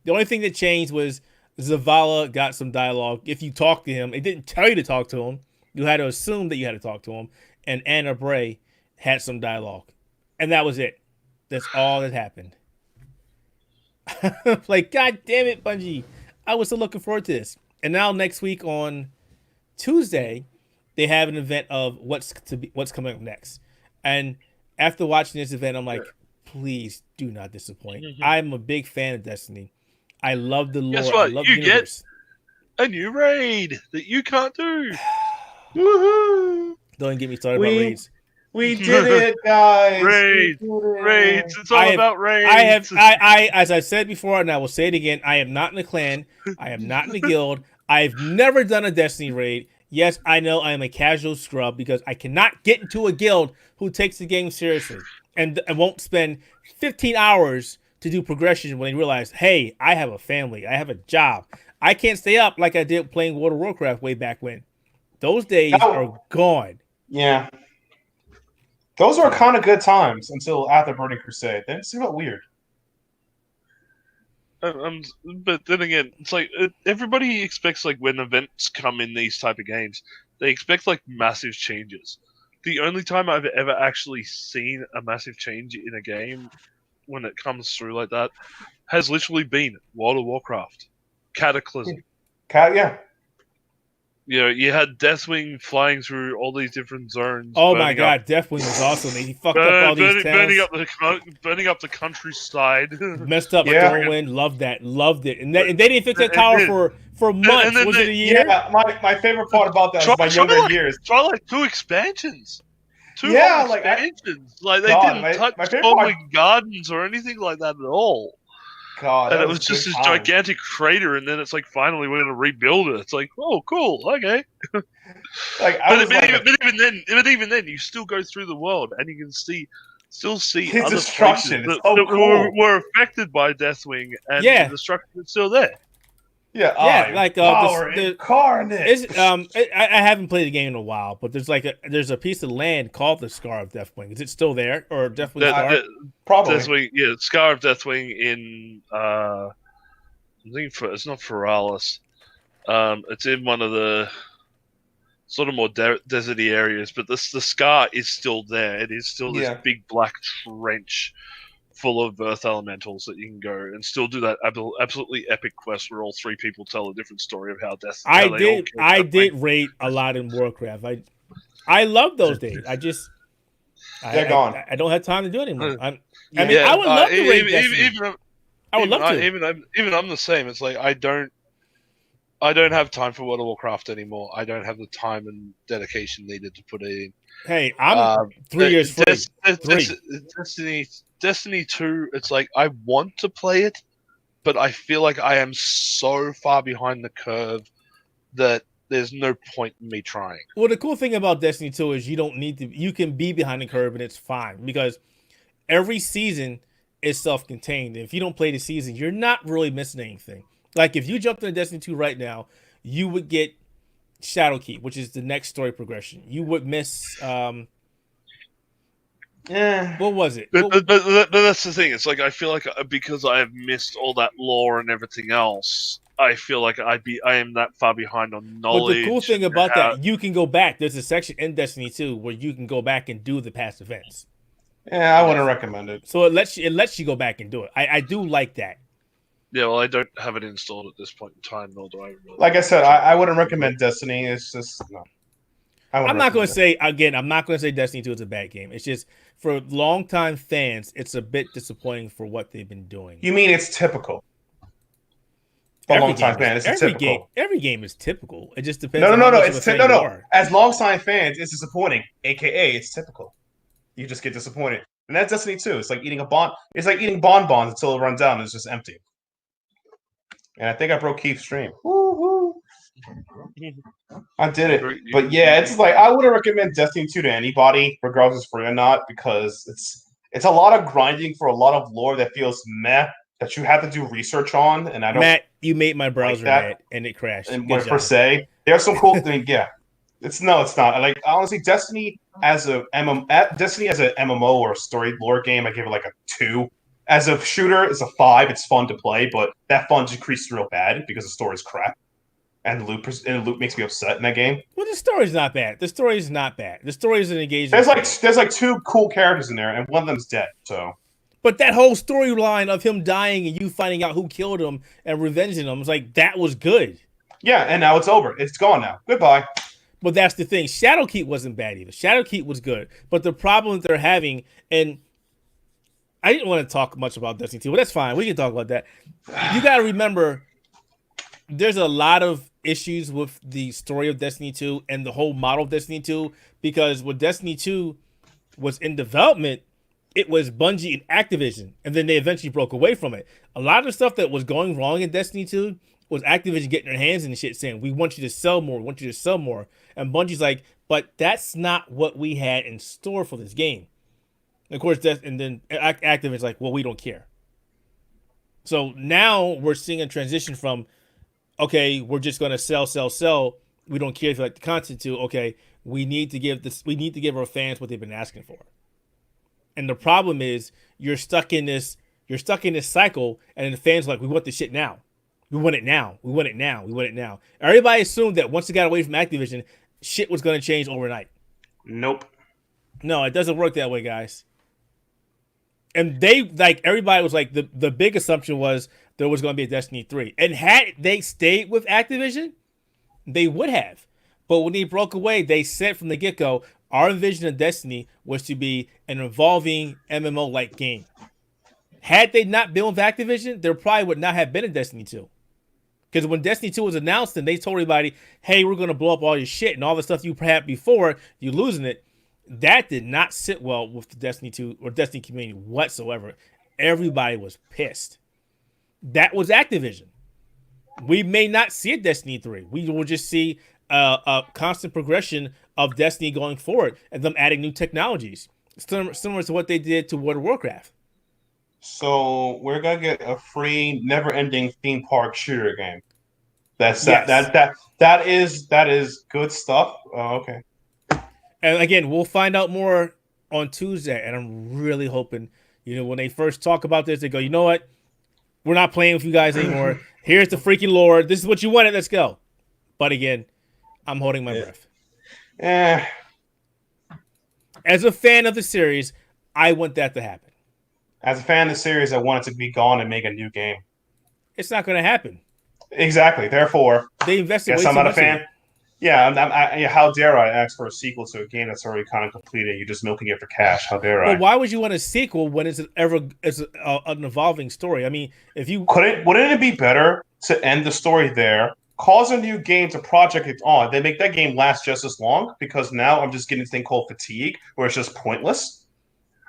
The only thing that changed was Zavala got some dialogue. If you talk to him, it didn't tell you to talk to him. You had to assume that you had to talk to him. And Anna Bray had some dialogue, and that was it. That's all that happened. Like, god damn it, Bungie. I was so looking forward to this. And now next week on Tuesday, they have an event of what's coming up next. And after watching this event, I'm like, please do not disappoint. Mm-hmm. I'm a big fan of Destiny. I love the lore. Guess what? I love you the universe. Get a new raid that you can't do. Woohoo! Don't get me started about raids. We did it, guys. Raids. It's all about raids. As I said before, and I will say it again, I am not in a clan. I am not in a guild. I've never done a Destiny raid. Yes, I know I am a casual scrub because I cannot get into a guild who takes the game seriously and won't spend 15 hours to do progression when they realize, hey, I have a family. I have a job. I can't stay up like I did playing World of Warcraft way back when. Those days are gone. Yeah. Those were kind of good times until after Burning Crusade. Then it seemed weird. But then again, it's like everybody expects, like, when events come in these type of games, they expect like massive changes. the only time I've ever actually seen a massive change in a game when it comes through like that has literally been World of Warcraft. Cataclysm. Yeah. You know, you had Deathwing flying through all these different zones. Oh my god, Deathwing was awesome. He fucked up all these towns. Burning up the countryside. Messed up Stormwind. Loved that. Loved it. And they didn't fix that tower for months. Was it a year? Yeah, my favorite part about that was my younger years. Try like 2 expansions. Two like expansions. They didn't touch Stormwind Gardens or anything like that at all. God, and it was just this gigantic crater, and then it's like, finally, we're going to rebuild it. It's like, oh, cool, okay. But even then, you still go through the world, and you can still see his other destruction. places that cool. were affected by Deathwing, and the destruction is still there. Like power incarnate. I haven't played the game in a while, but there's a piece of land called the Scar of Deathwing. Is it still there, or Deathwing Scar? Probably. Deathwing, Scar of Deathwing in I think it's not Feralis. It's in one of the sort of more deserty areas, but the Scar is still there. It is still this big black trench full of earth elementals that you can go and still do that absolutely epic quest where all 3 people tell a different story of how death. I did rate a lot in Warcraft. I love those days. They're gone. I don't have time to do it anymore. I would love to rate Destiny. I would love to. Even I'm the same. It's like I don't have time for World of Warcraft anymore. I don't have the time and dedication needed to put it in. Hey, I'm 3 years free. Destiny 2, it's like I want to play it, but I feel like I am so far behind the curve that there's no point in me trying. Well, the cool thing about Destiny 2 is you don't need to. You can be behind the curve and it's fine because every season is self-contained. If you don't play the season, you're not really missing anything. Like if you jumped into Destiny 2 right now, you would get Shadowkeep, which is the next story progression. You would miss. What was it? But that's the thing. It's like I feel like because I have missed all that lore and everything else, I feel like I am that far behind on knowledge. But the cool thing about that, you can go back. There's a section in Destiny 2 where you can go back and do the past events. Yeah, I wouldn't recommend it. So it lets you go back and do it. I do like that. Yeah, well, I don't have it installed at this point in time, nor do I really. Like I said, I wouldn't recommend Destiny. It's just no. I'm not going to say again. I'm not going to say Destiny 2 is a bad game. It's just for longtime fans, it's a bit disappointing for what they've been doing. You mean it's typical? For longtime fans, it's typical. Every game is typical. It just depends. No. As longtime fans, it's disappointing. AKA, it's typical. You just get disappointed, and that's Destiny 2. It's like eating a bon. It's like eating bonbons until it runs out and it's just empty. And I think I broke Keith's stream. Woo-hoo. I did it. But yeah, it's like I wouldn't recommend Destiny 2 to anybody, regardless if free or not, because it's a lot of grinding for a lot of lore that feels meh that you have to do research on. And I don't. Matt, you made my browser mad and it crashed. And per se, there's some cool things. Yeah, it's not. Like honestly, Destiny as a MMO or a story lore game, I give it like a 2. As a shooter, it's a 5. It's fun to play, but that fun decreased real bad because the story's crap, and the loop makes me upset in that game. Well, the story's not bad. The story is an engaging. There's like 2 cool characters in there, and one of them's dead. So, but that whole storyline of him dying and you finding out who killed him and revenging him was like that was good. Yeah, and now it's over. It's gone now. Goodbye. But that's the thing. Shadowkeep wasn't bad either. Shadowkeep was good, but the problem that they're having and. I didn't want to talk much about Destiny 2, but that's fine. We can talk about that. You got to remember, there's a lot of issues with the story of Destiny 2 and the whole model of Destiny 2, because when Destiny 2 was in development, it was Bungie and Activision, and then they eventually broke away from it. A lot of the stuff that was going wrong in Destiny 2 was Activision getting their hands in the shit saying, we want you to sell more, And Bungie's like, but that's not what we had in store for this game. Of course, and then Activision's like, well, we don't care. So now we're seeing a transition from, okay, we're just going to sell. We don't care if you like the content to, okay, we need to give our fans what they've been asking for. And the problem is you're stuck in this cycle, and then the fans are like, we want this shit now. We want it now. Everybody assumed that once it got away from Activision, shit was going to change overnight. Nope. No, it doesn't work that way, guys. And they everybody was like the big assumption was there was going to be a Destiny 3. And had they stayed with Activision, they would have. But when they broke away, they said from the get-go, our vision of Destiny was to be an evolving MMO-like game. Had they not been with Activision, there probably would not have been a Destiny 2. Because when Destiny 2 was announced and they told everybody, hey, we're going to blow up all your shit and all the stuff you had before, you losing it, that did not sit well with the Destiny 2 or Destiny community whatsoever. Everybody was pissed. That was Activision. We may not see a Destiny 3. We will just see a constant progression of Destiny going forward and them adding new technologies. Similar to what they did to World of Warcraft. So we're gonna get a free, never-ending theme park shooter game. That is good stuff. Oh, okay. And again, we'll find out more on Tuesday. And I'm really hoping, when they first talk about this, they go, you know what? We're not playing with you guys anymore. Here's the freaking lore. This is what you wanted. Let's go. But again, I'm holding my breath. As a fan of the series, I want that to happen. As a fan of the series, I want it to be gone and make a new game. It's not going to happen. Exactly. Therefore, they invested. Guess I'm not a fan. Yeah, how dare I ask for a sequel to a game that's already kind of completed? You're just milking it for cash. How dare I? But why would you want a sequel when it's an evolving story? I mean, if you wouldn't it be better to end the story there? Cause a new game to project it on. They make that game last just as long because now I'm just getting this thing called fatigue, where it's just pointless.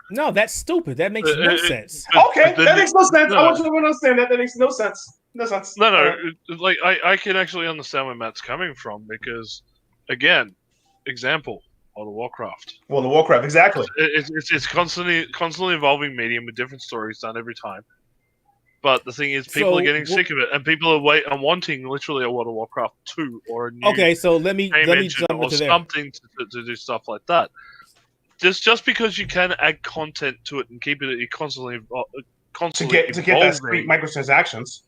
No, that's stupid. That makes no sense. Okay, that makes no sense. I want you to understand that. That makes no sense. No sense. No. Like I can actually understand where Matt's coming from because, again, example, World of Warcraft. World of Warcraft, exactly. It's constantly evolving medium with different stories done every time. But the thing is, people are getting sick of it, and people are wanting literally a World of Warcraft 2 or a new. Okay, so let me jump into there. Something to do stuff like that. Just because you can add content to it and keep it constantly to get that sweet microtransactions.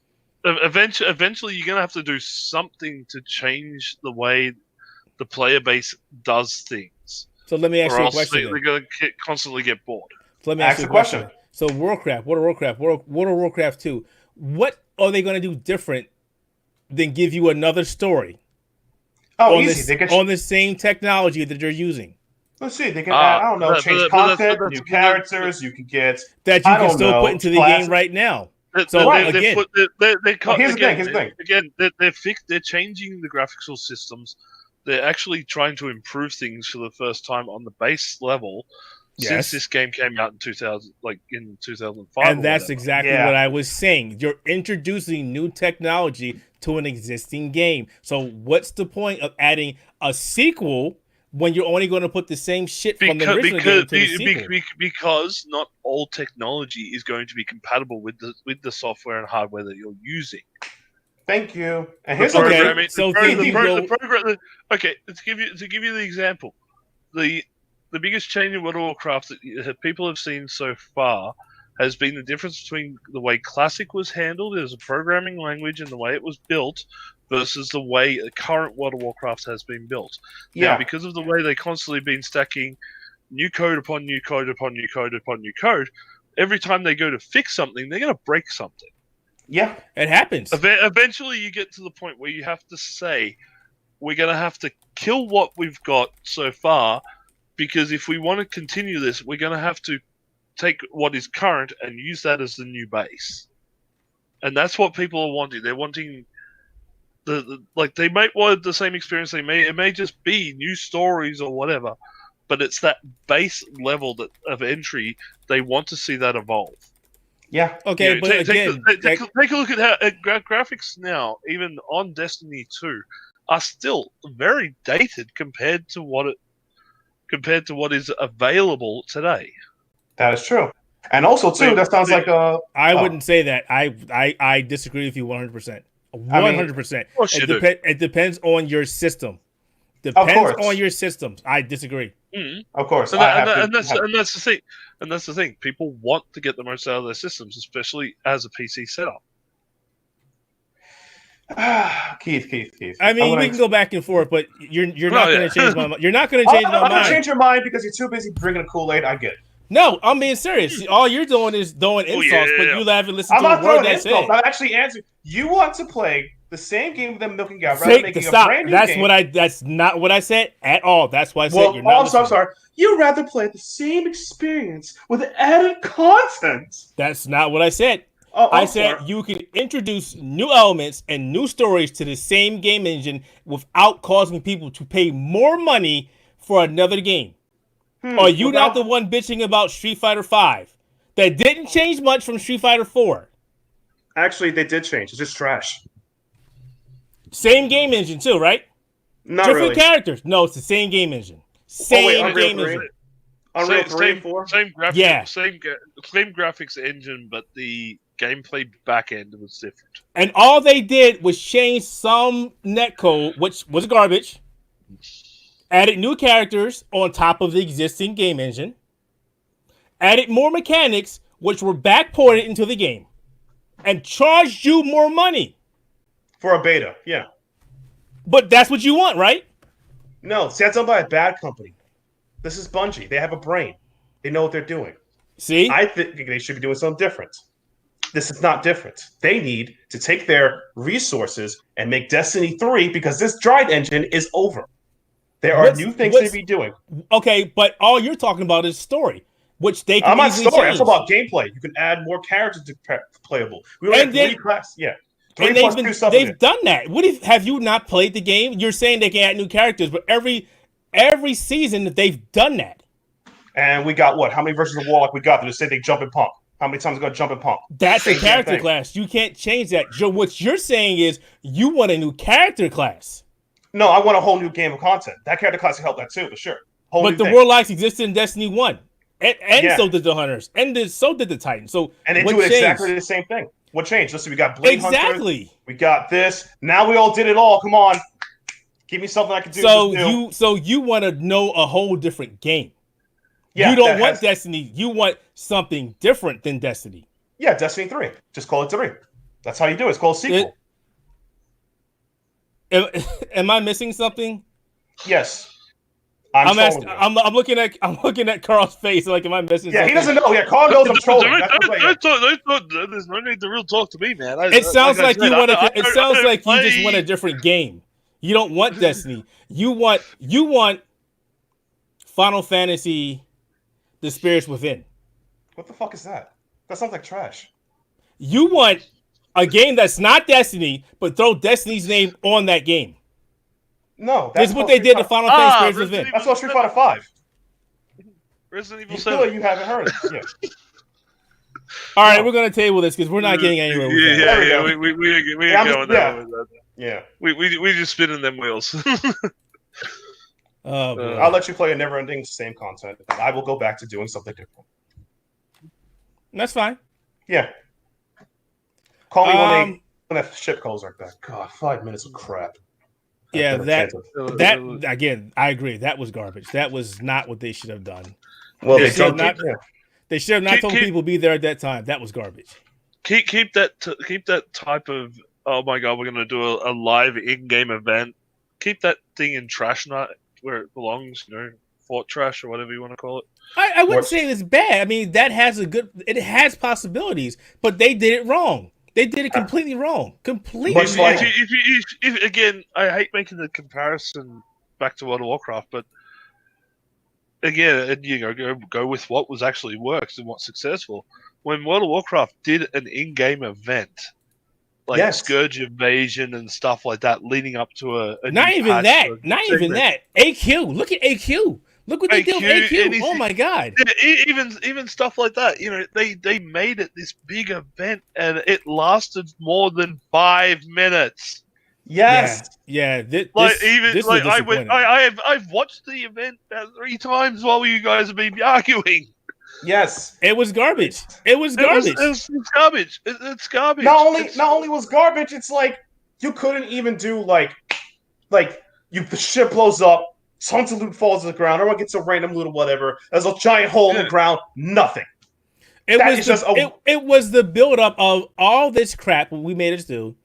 Eventually, you're gonna have to do something to change the way the player base does things. So let me ask you a question. They're gonna constantly get bored. So let me ask you a question. So World of Warcraft 2. What are they gonna do different than give you another story? Oh, easy. On the same technology that you're using. Let's see. They can add, I don't know, change content, new characters. You can get that you can still put into the game right now. So here's the thing. Again, they're changing the graphical systems. They're actually trying to improve things for the first time on the base level since this game came out in 2005. And that's exactly what I was saying. You're introducing new technology to an existing game. So what's the point of adding a sequel when you're only going to put the same shit from the original game to the sequel? Because not all technology is going to be compatible with the software and hardware that you're using. Thank you. And here's okay. So okay, to give you the example, the biggest change in World of Warcraft that people have seen so far has been the difference between the way Classic was handled as a programming language and the way it was built versus the way the current World of Warcraft has been built. Yeah. Now, because of the way they constantly been stacking new code upon new code upon new code upon new code, every time they go to fix something, they're going to break something. Yeah, it happens. Eventually, you get to the point where you have to say, we're going to have to kill what we've got so far, because if we want to continue this, we're going to have to take what is current and use that as the new base. And that's what people are wanting. They're wanting they might want the same experience. It may just be new stories or whatever, but it's that base level of entry. They want to see that evolve. Yeah. Okay, but take a look at how graphics now, even on Destiny 2, are still very dated compared to what is available today. That is true. And also, too, that sounds like a... I wouldn't say that. I disagree with you 100%. 100%. It depends on your system. Depends on your systems. I disagree. Mm-hmm. Of course. And that's the thing. And that's the thing. People want to get the most out of their systems, especially as a PC setup. Keith. I mean, we can go back and forth, but you're not going to change my mind. You're not going to change my mind. I'm going to change your mind because you're too busy drinking a Kool-Aid. I get it. No, I'm being serious. See, all you're doing is throwing insults, but you haven't listened to a word that said. I'm actually answering. You want to play the same game with them milking out rather than making a brand new game. That's not what I said at all. That's why I said you're not listening. I'm sorry. You'd rather play the same experience with added content. That's not what I said. I said you can introduce new elements and new stories to the same game engine without causing people to pay more money for another game. Are you not the one bitching about Street Fighter V? That didn't change much from Street Fighter 4. Actually, they did change. It's just trash. Same game engine too, right? Not Different really. characters. No, it's the same game engine. Same game engine. Unreal 3 and 4? Same graphics, yeah. Same graphics engine, but the gameplay back end was different. And all they did was change some netcode, which was garbage. Added new characters on top of the existing game engine. Added more mechanics, which were backported into the game. And charged you more money. For a beta, yeah. But that's what you want, right? No, see, that's done by a bad company. This is Bungie. They have a brain. They know what they're doing. See? I think they should be doing something different. This is not different. They need to take their resources and make Destiny 3 because this Dried engine is over. There are new things to be doing. Okay, but all you're talking about is story, which they can I'm not easily story. change. I'm talking about gameplay. You can add more characters to playable. We only have 3 classes. Yeah. And they've done that. Have you not played the game? You're saying they can add new characters, but every season they've done that. And we got what? How many versions of Warlock we got? They just say they jump and pump. How many times they got jump and pump? That's a character class. You can't change that. What you're saying is you want a new character class. No, I want a whole new game of content. That character class can help that too, for sure. But the Warlocks existed in Destiny 1. And so did the Hunters. And so did the Titans. So and they do exactly the same thing. What changed? Listen, we got Blade Hunters. We got this. Now we all did it all. Come on. Give me something I can do. So you want to know a whole different game. Yeah, you don't want Destiny. You want something different than Destiny. Yeah, Destiny 3. Just call it 3. That's how you do it. It's called a sequel. Am I missing something? Yes. I'm looking at Karl's face. Like, am I missing something? Yeah, he doesn't know. Yeah, Karl knows I'm trolling. There's no need to real talk to me, man. It sounds like you want to. It sounds like you just want a different game. You don't want Destiny. You want Final Fantasy, The Spirits Within. What the fuck is that? That sounds like trash. You want a game that's not Destiny, but throw Destiny's name on that game. No, that's what they did to Final Fantasy Spirits Within. That's what Street Fighter 5. Resident Evil 7. You haven't heard it. Yeah. All right, we're gonna table this because we're not getting anywhere with that. Yeah. We ain't going there with that. Yeah. We just spinning them wheels. I'll let you play a never-ending same content. I will go back to doing something different. That's fine. Yeah. Call me when that ship calls right back. God, 5 minutes of crap. Yeah, that again, I agree. That was garbage. That was not what they should have done. Well, they should have not told people to be there at that time. That was garbage. Keep that type of, oh my god, we're going to do a live in-game event. Keep that thing in trash night where it belongs, Fort trash or whatever you want to call it. I wouldn't say it's bad. I mean, it has possibilities, but they did it wrong. They did it completely wrong. Completely wrong. If again, I hate making the comparison back to World of Warcraft, but again, go with what was actually works and what's successful. When World of Warcraft did an in-game event, like Scourge Invasion and stuff like that, leading up to a not even that. AQ, look at AQ. Look what they did with AQ. Oh my god! Yeah, even stuff like that. They made it this big event, and it lasted more than 5 minutes. Yes. Yeah. I've watched the event 3 times while you guys have been arguing. Yes, it was garbage. It's garbage. It's garbage. Not only was garbage, it's like you couldn't even do the ship blows up. Tons of loot falls to the ground. Everyone gets a random loot or whatever. There's a giant hole in the ground. Nothing. It was the buildup of all this crap we made us do.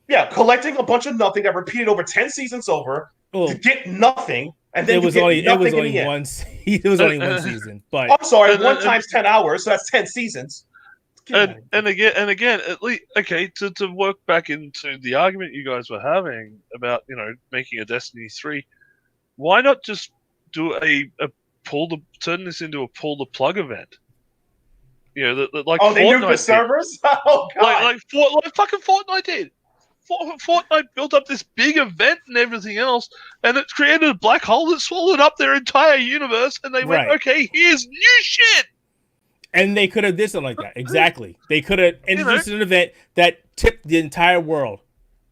Yeah, collecting a bunch of nothing that repeated over 10 seasons over to get nothing, and then it was only one season. But I'm sorry, 1 times 10 hours, so that's 10 seasons. And again, at least to work back into the argument you guys were having about making a Destiny 3, why not just do turn this into a pull the plug event? Like Fortnite they nuked the servers. Oh god, like fucking Fortnite did. Fortnite built up this big event and everything else, and it created a black hole that swallowed up their entire universe. And they went, okay, here's new shit. And they could have did something like that. Exactly. They could have introduced an event that tipped the entire world,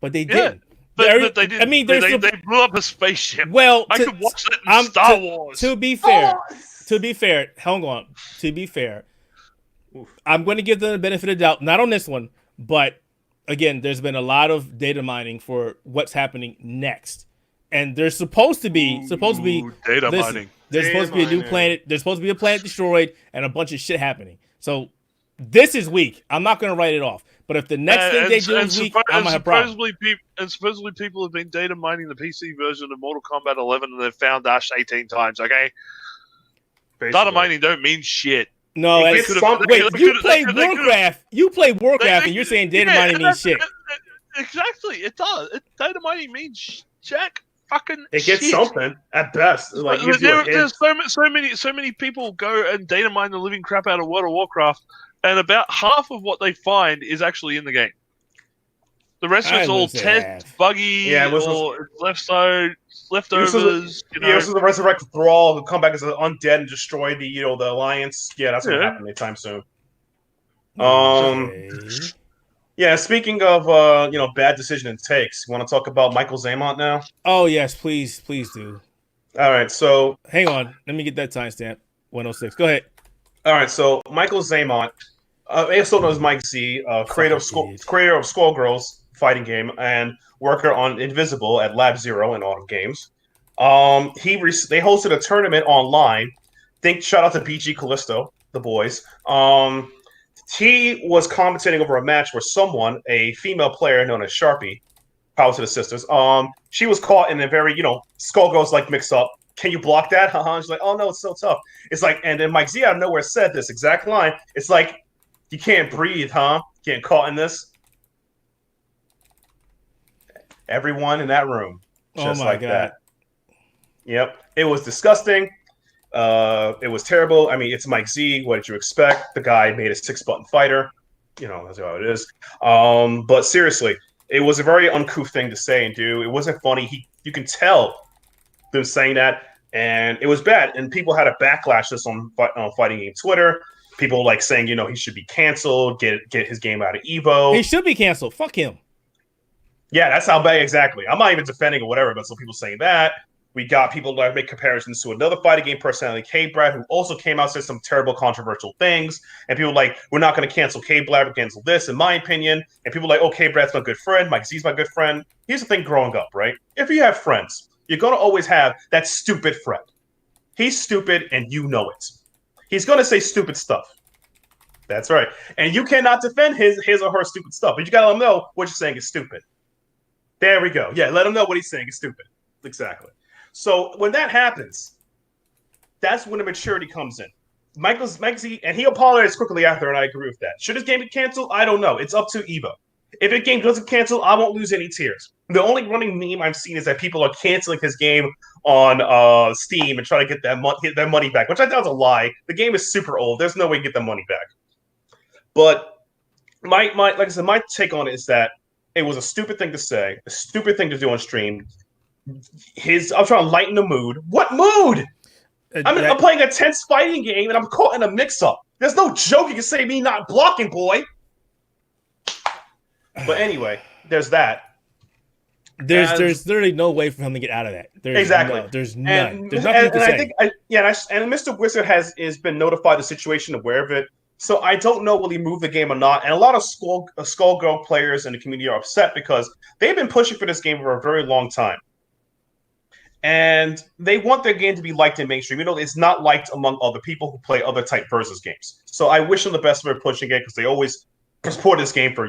but they didn't. But they didn't. I mean, they blew up a spaceship. Well, I could watch that in Star Wars. To be fair, hold on. To be fair, I'm going to give them the benefit of the doubt. Not on this one, but again, there's been a lot of data mining for what's happening next, and there's supposed to be data mining. There's supposed to be a new planet. There's supposed to be a planet destroyed and a bunch of shit happening. So this is weak. I'm not going to write it off. But if the next thing they do is weak, I'm going to have problems. Supposedly people have been data mining the PC version of Mortal Kombat 11 and they've found Ash 18 times, okay? Basically. Data mining don't mean shit. No, you play Warcraft. You play Warcraft and you're saying data mining means shit. Exactly, it does. Data mining means jack fucking it gets shit. Something at best. Like there's so many people go and data mine the living crap out of World of Warcraft, and about half of what they find is actually in the game. The rest of it's all test, buggy, or leftovers. This is the resurrected thrall who come back as an undead and destroy the the alliance. Yeah, that's not happening anytime soon. Yeah, speaking of bad decision and takes, you want to talk about Michael Zaimont now? Oh yes, please do. All right, so hang on, let me get that timestamp. 106. Go ahead. All right, so Michael Zaimont, also known as Mike Z, creator of Skullgirls fighting game and worker on Invisible at Lab Zero and Autumn Games. They hosted a tournament online. Shout out to BG Callisto, the boys. He was commentating over a match where someone, a female player known as Sharpie, power to the sisters, she was caught in a very, Skullgirls like mix up. Can you block that? She's like, oh no, it's so tough. It's like, and then Mike Z out of nowhere said this exact line. It's like, you can't breathe, huh? Getting caught in this. Everyone in that room, just like that. Yep, it was disgusting. It was terrible. I mean, it's Mike Z. What did you expect? The guy made a 6-button fighter. That's how it is. But seriously, it was a very uncouth thing to say and do. It wasn't funny. You can tell them saying that, and it was bad. And people had a backlash this on Fighting Game Twitter. People saying, he should be canceled. Get his game out of Evo. He should be canceled. Fuck him. Yeah, that's how bad. Exactly. I'm not even defending or whatever, but some people saying that. We got people that make comparisons to another fighting game personality, K-Brad, who also came out and said some terrible, controversial things. And people we're not going to cancel K-Brad, we're cancel this, in my opinion. And people K-Brad's my good friend, Mike Z's my good friend. Here's the thing growing up, right? If you have friends, you're going to always have that stupid friend. He's stupid, and you know it. He's going to say stupid stuff. That's right. And you cannot defend his or her stupid stuff. But you got to let him know what you're saying is stupid. There we go. Yeah, let him know what he's saying is stupid. Exactly. So when that happens, that's when the maturity comes in. Mike Z, and he apologized quickly after, and I agree with that. Should his game be canceled? I don't know. It's up to Evo. If a game doesn't cancel, I won't lose any tears. The only running meme I've seen is that people are canceling his game on Steam and trying to get their money back, which I thought was a lie. The game is super old. There's no way to get the money back. But my like I said, my take on it is that it was a stupid thing to say, a stupid thing to do on stream. I'm trying to lighten the mood. What mood? I'm playing a tense fighting game and I'm caught in a mix-up. There's no joke you can say me not blocking, boy. But anyway, there's that. There's literally no way for him to get out of that. Exactly. There's none. There's nothing to say. And Mr. Wizard has been notified of the situation, aware of it. So I don't know will he move the game or not. And a lot of Skullgirl players in the community are upset because they've been pushing for this game for a very long time. And they want their game to be liked in mainstream. It's not liked among other people who play other type versus games. So I wish them the best for pushing it because they always support this game for,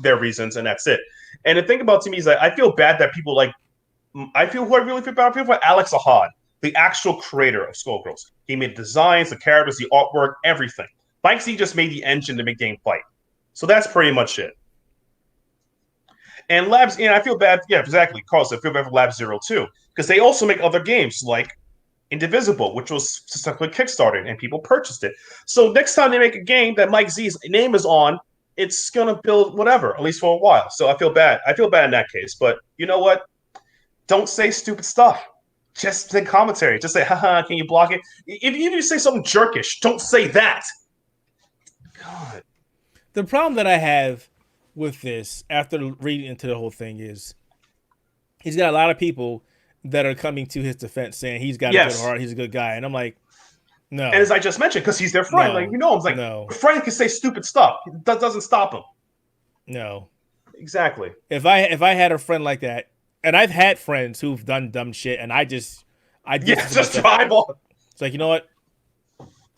their reasons, and that's it. And the thing about to me is that I feel bad that people like. I really feel bad. I feel for Alex Ahad, the actual creator of Skullgirls. He made the designs, the characters, the artwork, everything. Mike Z just made the engine to make game fight. So that's pretty much it. And Labs, I feel bad. Yeah, exactly. Carl said, I feel bad for Lab Zero too, because they also make other games like Indivisible, which was successfully kickstarted and people purchased it. So next time they make a game that Mike Z's name is on, it's gonna build whatever, at least for a while. So I feel bad. I feel bad in that case. But you know what? Don't say stupid stuff. Just say commentary. Just say, haha, can you block it? If you say something jerkish, don't say that. God. The problem that I have with this, after reading into the whole thing, is he's got a lot of people that are coming to his defense saying he's got a good heart, he's a good guy. And I'm like, no. And as I just mentioned, because he's their friend. No. Like, I'm like, a friend can say stupid stuff. That doesn't stop him. No. Exactly. If I had a friend like that, and I've had friends who've done dumb shit, and I just tribal. It's like, you know what?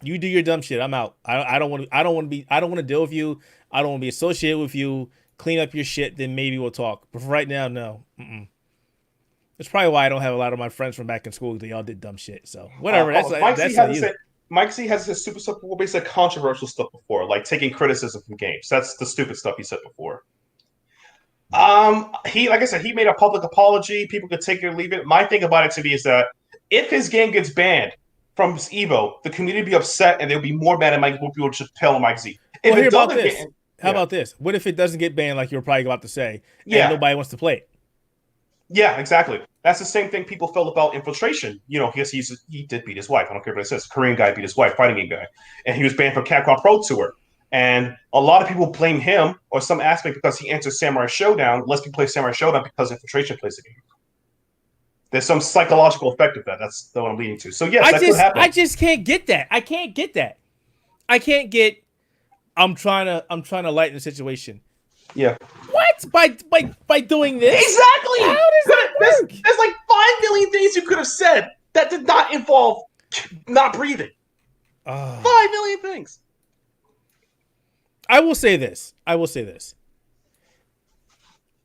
You do your dumb shit. I'm out. I don't want to deal with you. I don't want to be associated with you. Clean up your shit, then maybe we'll talk. But for right now, no. That's probably why I don't have a lot of my friends from back in school. They all did dumb shit. So whatever. Mike C has this super stuff before, but he said controversial stuff before, like taking criticism from games. That's the stupid stuff he said before. He, like I said, he made a public apology. People could take it or leave it. My thing about it to me is that if his game gets banned from Evo, the community would be upset and they'll be more mad at Mike. People should tell Mike Z. How about this? What if it doesn't get banned, like you were probably about to say, and nobody wants to play it? Yeah, exactly. That's the same thing people felt about Infiltration. He did beat his wife. I don't care what it says. Korean guy beat his wife, fighting game guy, and he was banned from Capcom Pro Tour. And a lot of people blame him or some aspect because he entered Samurai Showdown. Less people play Samurai Showdown because Infiltration plays the game. There's some psychological effect of that. That's what I'm leading to. So yes, that's what happened. I just can't get that. I can't get. I'm trying to lighten the situation. Yeah. What? By doing this? Exactly. How does that work? There's like 5 million things you could have said that did not involve not breathing. 5 million things. I will say this.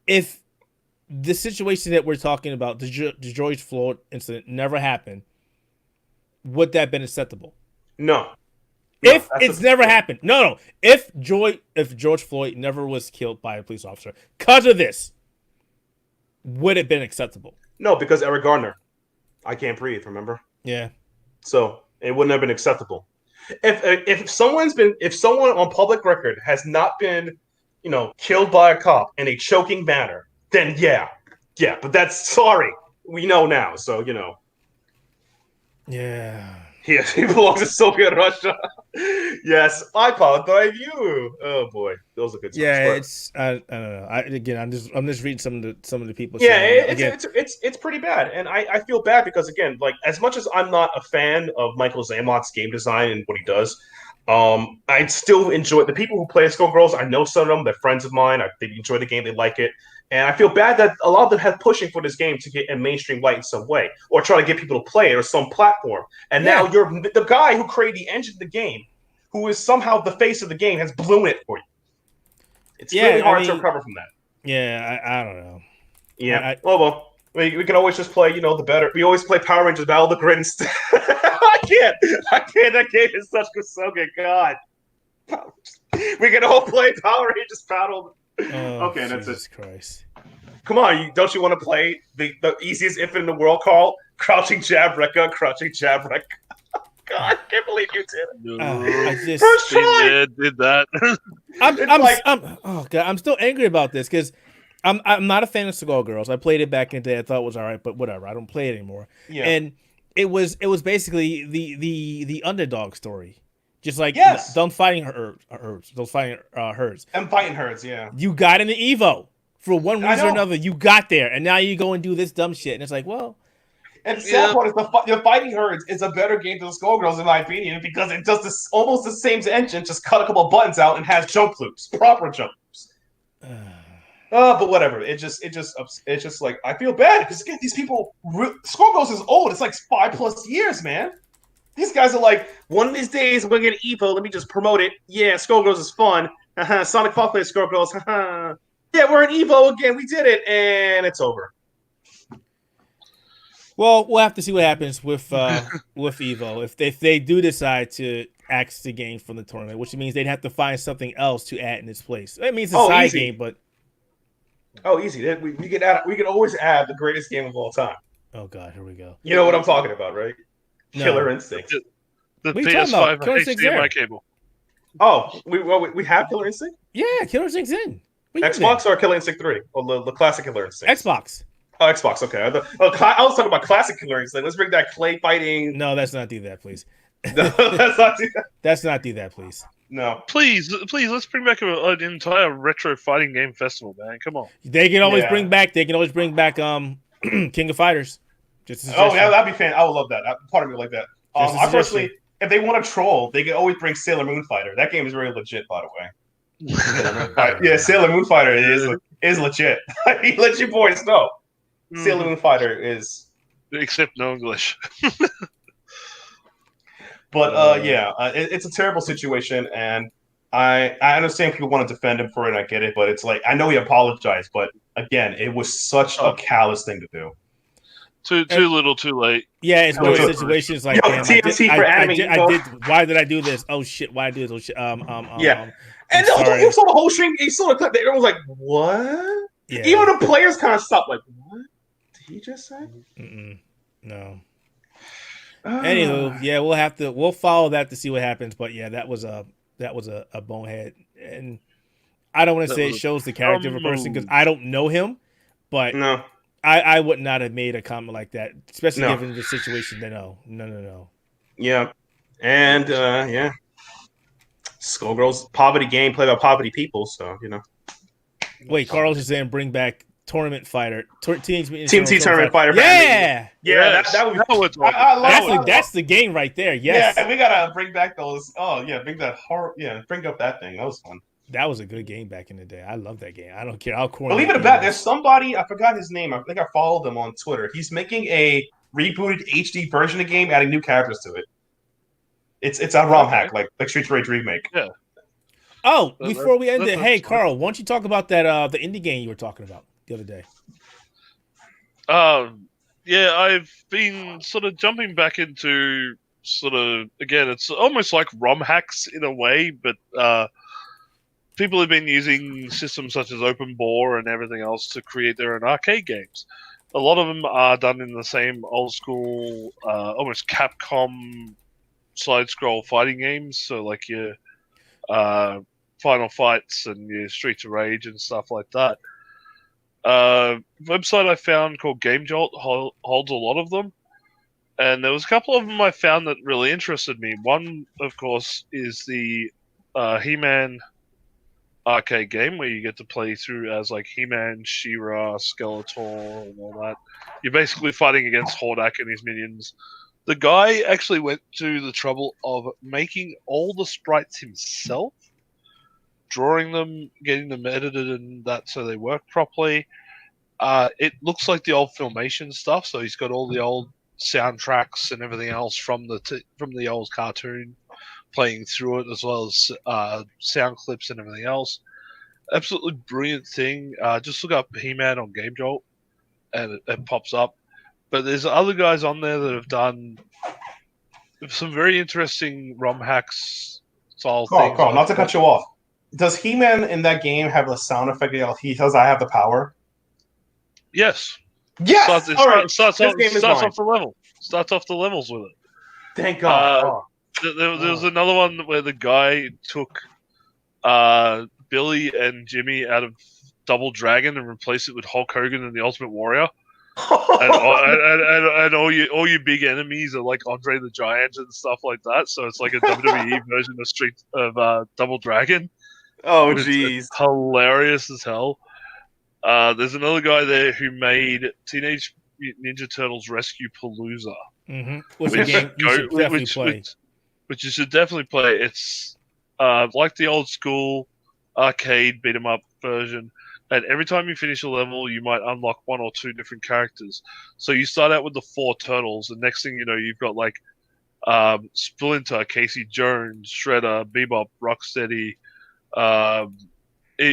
If the situation that we're talking about, the George Floyd incident, never happened, would that have been acceptable? No. If it's never happened. No. If George Floyd never was killed by a police officer because of this, would it have been acceptable? No, because Eric Garner. I can't breathe, remember? Yeah. So it wouldn't have been acceptable. If someone on public record has not been, killed by a cop in a choking manner, then yeah. But that's sorry. We know now, so Yeah. Yes, he belongs to Soviet Russia. Yes, I apologize you. Oh boy, those are good. Yeah, I don't know. I'm just reading some of the people. Yeah, it's pretty bad, and I feel bad because again, like as much as I'm not a fan of Michael Zaimont's game design and what he does, I still enjoy the people who play Skullgirls. I know some of them; they're friends of mine. They enjoy the game, they like it, and I feel bad that a lot of them have pushing for this game to get a mainstream light in some way, or try to get people to play it or some platform. And now you're the guy who created the engine of the game, who is somehow the face of the game, has blown it for you. It's really hard to recover from that. Yeah, I don't know. Yeah. Well, we can always just play, the better. We always play Power Rangers Battle of the Grid instead. I can't. That game is so good. God. We can all play Power Rangers Battle. Okay, that's it. Jesus Christ. Come on, don't you want to play the easiest infant in the world, Karl? Crouching Jab Rekka. God, I can't believe you did it. First try. Did that. I'm still angry about this because I'm not a fan of Skullgirls. I played it back in the day. I thought it was all right, but whatever. I don't play it anymore. Yeah. And it was basically the underdog story. Just like them fighting herds. Those fighting herds. I'm fighting herds, yeah. You got into Evo. For one reason or another, you got there, and now you go and do this dumb shit. And it's like, well... And the sad part is the Fighting Herds is a better game than the Skullgirls, in my opinion, because it does almost the same engine, just cut a couple of buttons out and has jump loops, proper jump loops. But whatever. It's just like, I feel bad, because again, these people... Skullgirls is old. It's like 5+ years, man. These guys are like, one of these days, we're going to get Evo. Let me just promote it. Yeah, Skullgirls is fun. Sonic Fox plays Skullgirls. Yeah, we're in Evo again. We did it, and it's over. Well, we'll have to see what happens with Evo if they do decide to axe the game from the tournament, which means they'd have to find something else to add in its place. It means it's a side game, but easy. We can always add the greatest game of all time. Oh God, here we go. You know what I'm talking about, right? No. Killer Instinct. The What are you talking about? PS5 Killer Instinct's there. HDMI cable. Oh, we have Killer Instinct? Yeah, Killer Instinct's in. What do you Xbox or Killer Instinct 3? Or the classic Killer Instinct? Xbox. Oh, Xbox, okay. I was talking about classic Killer Instinct. Let's bring that clay fighting. No, let's not do that, please. No, let's not do that. Let's not do that, please. No. Please, let's bring back an entire retro fighting game festival, man. Come on. They can always bring back King of Fighters. Just oh, yeah, that'd be fan. I would love that. Part of me would like that. I personally, if they want to troll, they can always bring Sailor Moon Fighter. That game is very legit, by the way. Yeah, Sailor Moon Fighter is legit. He let you boys know. Sailor Moon Fighter is. Except no English. But it's a terrible situation, and I understand people want to defend him for it. And I get it, but it's like I know he apologized, but again, it was such a callous thing to do. Too little, too late. Yeah, it's one of those situations like, damn, I did. Why did I do this? Oh shit! Why did I do this? Oh shit. Yeah. And you saw the whole stream. You saw the clip. Everyone was like, "What?" Yeah. Even the players kind of stopped. Like, what did he just say? No. Anywho, yeah, we'll follow that to see what happens. But yeah, that was a bonehead, and I don't want to say it shows the character of a person because I don't know him, but no. I would not have made a comment like that, especially given the situation. No. Yeah, and Skullgirls poverty game played by poverty people, so you know. Wait, Karl's is saying bring back tournament fighter, Team Tournament Fighter. Yeah, that would. That's the game right there. Yes, yeah, we gotta bring back those. Oh yeah, bring that horror. Yeah, bring up that thing. That was fun. That was a good game back in the day. I love that game. I don't care how corny. Believe it or not, there's somebody, I forgot his name. I think I followed him on Twitter. He's making a rebooted HD version of the game, adding new characters to it. It's a ROM hack, like Streets of Rage remake. Yeah. Oh, before we end it, hey Karl, why don't you talk about that the indie game you were talking about the other day? Yeah, I've been sort of jumping back into again, it's almost like ROM hacks in a way, but people have been using systems such as Open Bore and everything else to create their own arcade games. A lot of them are done in the same old school, almost Capcom side-scroll fighting games. So like your Final Fights and your Streets of Rage and stuff like that. Website I found called Game Jolt holds a lot of them. And there was a couple of them I found that really interested me. One, of course, is the He-Man arcade game where you get to play through as like He-Man, She-Ra, Skeletor, and all that. You're basically fighting against Hordak and his minions. The guy actually went to the trouble of making all the sprites himself, drawing them, getting them edited and that so they work properly. It looks like the old Filmation stuff, so he's got all the old soundtracks and everything else from the old cartoon playing through it, as well as sound clips and everything else. Absolutely brilliant thing. Just look up He-Man on Game Jolt, and it pops up. But there's other guys on there that have done some very interesting ROM hacks style things. Karl, not to cut you off. Does He-Man in that game have a sound effect? He says, "I have the power." Yes. Yes. Starts off the level. Starts off the levels with it. Thank God. There was another one where the guy took Billy and Jimmy out of Double Dragon and replaced it with Hulk Hogan and the Ultimate Warrior. and all your big enemies are like Andre the Giant and stuff like that. So it's like a WWE version of Double Dragon. Oh, jeez. Hilarious as hell. There's another guy there who made Teenage Mutant Ninja Turtles Rescue Palooza. Mm-hmm. Which game you should definitely play. Which you should definitely play. It's like the old school arcade beat 'em up version. And every time you finish a level, you might unlock one or two different characters. So you start out with the 4 turtles, and next thing you know, you've got like Splinter, Casey Jones, Shredder, Bebop, Rocksteady,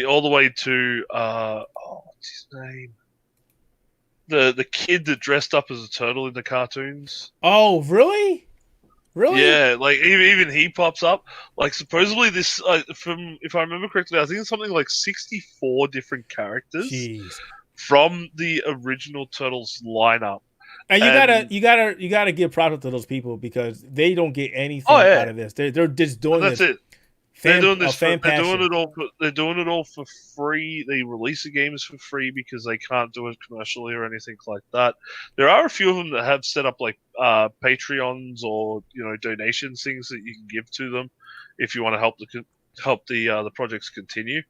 all the way to what's his name? The kid that dressed up as a turtle in the cartoons. Oh, really? Really? Yeah, like even he pops up. Like supposedly this, from if I remember correctly, I think it's something like 64 different characters Jeez. from the original Turtles lineup. And you gotta give props to those people because they don't get anything out of this. They're just doing That's this. it. They're doing this. They're doing it all. They're doing it all for free. They release the games for free because they can't do it commercially or anything like that. There are a few of them that have set up like Patreons or donations, things that you can give to them if you want to help the projects continue.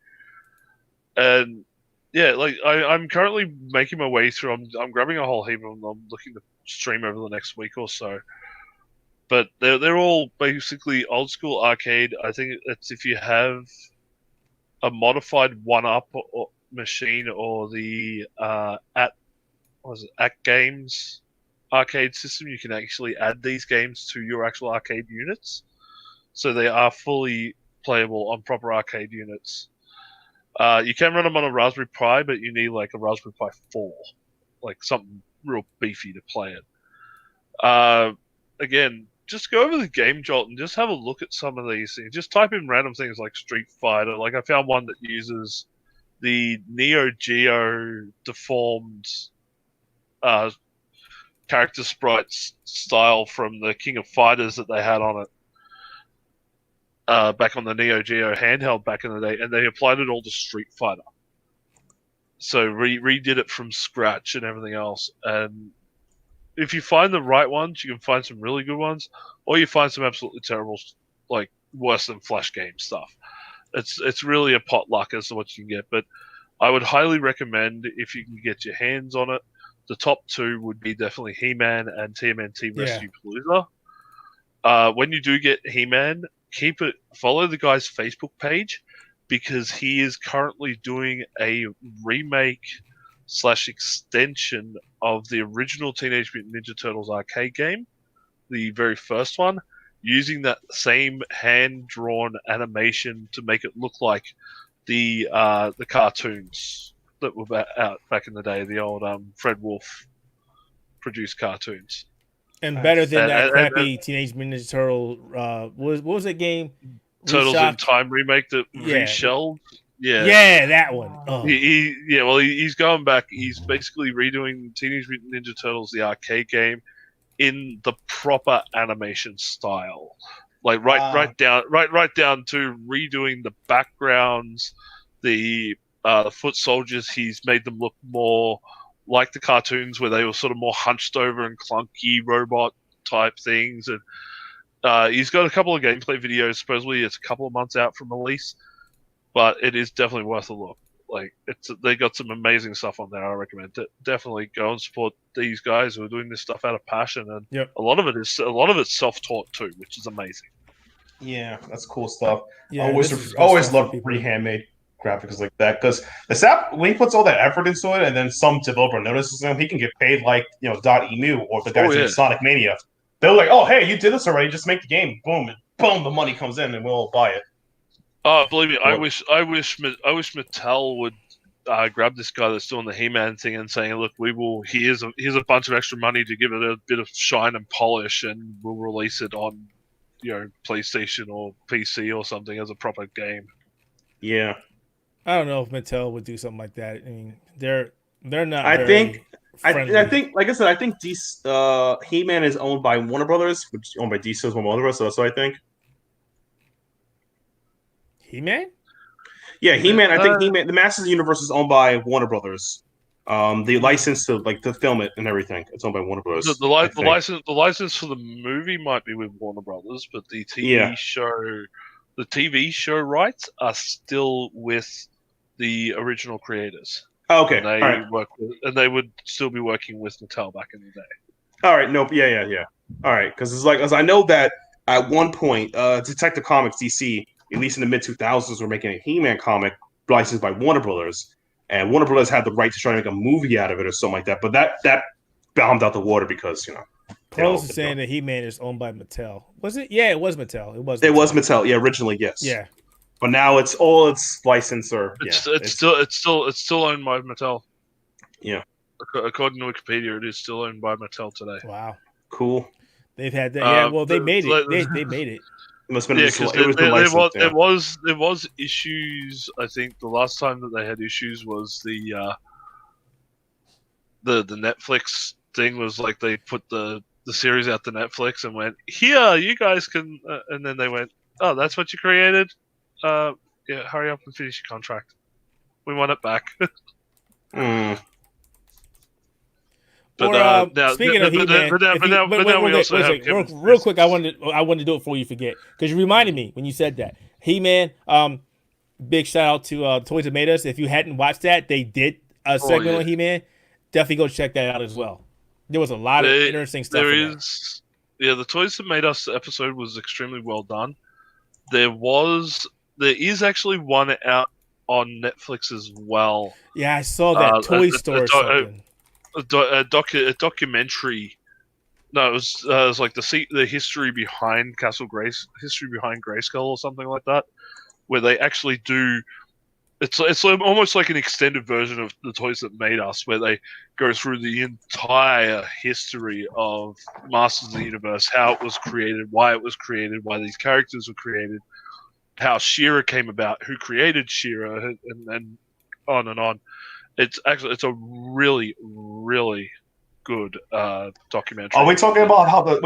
And yeah, like I'm currently making my way through. I'm grabbing a whole heap of them. I'm looking to stream over the next week or so. But they're all basically old school arcade. I think it's if you have a modified 1-up machine or the At Games arcade system, you can actually add these games to your actual arcade units. So they are fully playable on proper arcade units. You can run them on a Raspberry Pi, but you need like a Raspberry Pi 4, like something real beefy to play it. Again, just go over the Game Jolt and just have a look at some of these things. Just type in random things like Street Fighter. Like I found one that uses the Neo Geo deformed character sprites style from the King of Fighters that they had on it back on the Neo Geo handheld back in the day, and they applied it all to Street Fighter. So redid it from scratch and everything else. And if you find the right ones, you can find some really good ones, or you find some absolutely terrible, like worse than Flash game stuff. It's really a potluck as to what you can get, but I would highly recommend if you can get your hands on it. The top two would be definitely He-Man and TMNT Rescue Palooza. When you do get He-Man, follow the guy's Facebook page because he is currently doing a remake / extension of the original Teenage Mutant Ninja Turtles arcade game, the very first one, using that same hand-drawn animation to make it look like the cartoons that were out back in the day, the old Fred Wolf produced cartoons. And better than that crappy Teenage Mutant Ninja Turtle. What was that game? Turtles in Time remake that reshelled. Yeah, that one. Oh. He's going back. He's basically redoing Teenage Mutant Ninja Turtles, the arcade game, in the proper animation style, like right down to redoing the backgrounds, the foot soldiers. He's made them look more like the cartoons, where they were sort of more hunched over and clunky robot type things. And he's got a couple of gameplay videos. Supposedly, it's a couple of months out from release. But it is definitely worth a look. Like they got some amazing stuff on there. I recommend it. Definitely go and support these guys who are doing this stuff out of passion, and a lot of it's self-taught too, which is amazing. Yeah, that's cool stuff. Yeah, I always love pre-handmade graphics like that because the SAP, when he puts all that effort into it, and then some developer notices him, he can get paid like .emu or the guys in Sonic Mania. They're like, "Oh, hey, you did this already. Just make the game. Boom, and boom, the money comes in, and we'll all buy it." Oh, believe me, I wish Mattel would grab this guy that's doing the He-Man thing and saying, "Look, here's a bunch of extra money to give it a bit of shine and polish, and we'll release it on, PlayStation or PC or something as a proper game." Yeah, I don't know if Mattel would do something like that. I mean, they're not. I think, like I said, I think He-Man is owned by Warner Brothers, which is owned by DC as well, Warner Brothers. So that's what I think. He-Man? Yeah, He-Man. I think He-Man. The Masters Universe is owned by Warner Brothers. The license to film it and everything, it's owned by Warner Brothers. The license for the movie might be with Warner Brothers, but the TV show rights are still with the original creators. Oh, okay, and they would still be working with Mattel back in the day. All right, nope, yeah. All right, because it's like, as I know that at one point, Detective Comics DC, at least in the mid-2000s, were making a He-Man comic licensed by Warner Brothers, and Warner Brothers had the right to try to make a movie out of it or something like that. But that bombed out the water because Carlos is saying that He-Man is owned by Mattel. Was it? Yeah, it was Mattel. It was Mattel. Yeah, originally, yes. Yeah. But now it's licensed or It's still owned by Mattel. Yeah. According to Wikipedia, it is still owned by Mattel today. Wow. Cool. They've had that. Yeah, well, they made it. They made it. It must have been there was issues. I think the last time that they had issues was the Netflix thing was like they put the series out to Netflix and went, here, you guys can, and then they went, oh, that's what you created? Yeah, hurry up and finish your contract. We want it back. Speaking of He-Man, real quick, I wanted to do it before you forget, because you reminded me when you said that. He-Man, big shout out to Toys That Made Us. If you hadn't watched that, they did a segment on He-Man. Definitely go check that out as well. There was a lot of interesting stuff. The Toys That Made Us episode was extremely well done. There is actually one out on Netflix as well. Yeah, I saw that Toy Store or something. A documentary. No, it was like the history behind Grayskull or something like that, where they actually do. It's almost like an extended version of the Toys That Made Us, where they go through the entire history of Masters of the Universe, how it was created, why these characters were created, how She-Ra came about, who created She-Ra, and on and on. It's a really, really good documentary. Are we talking about how it's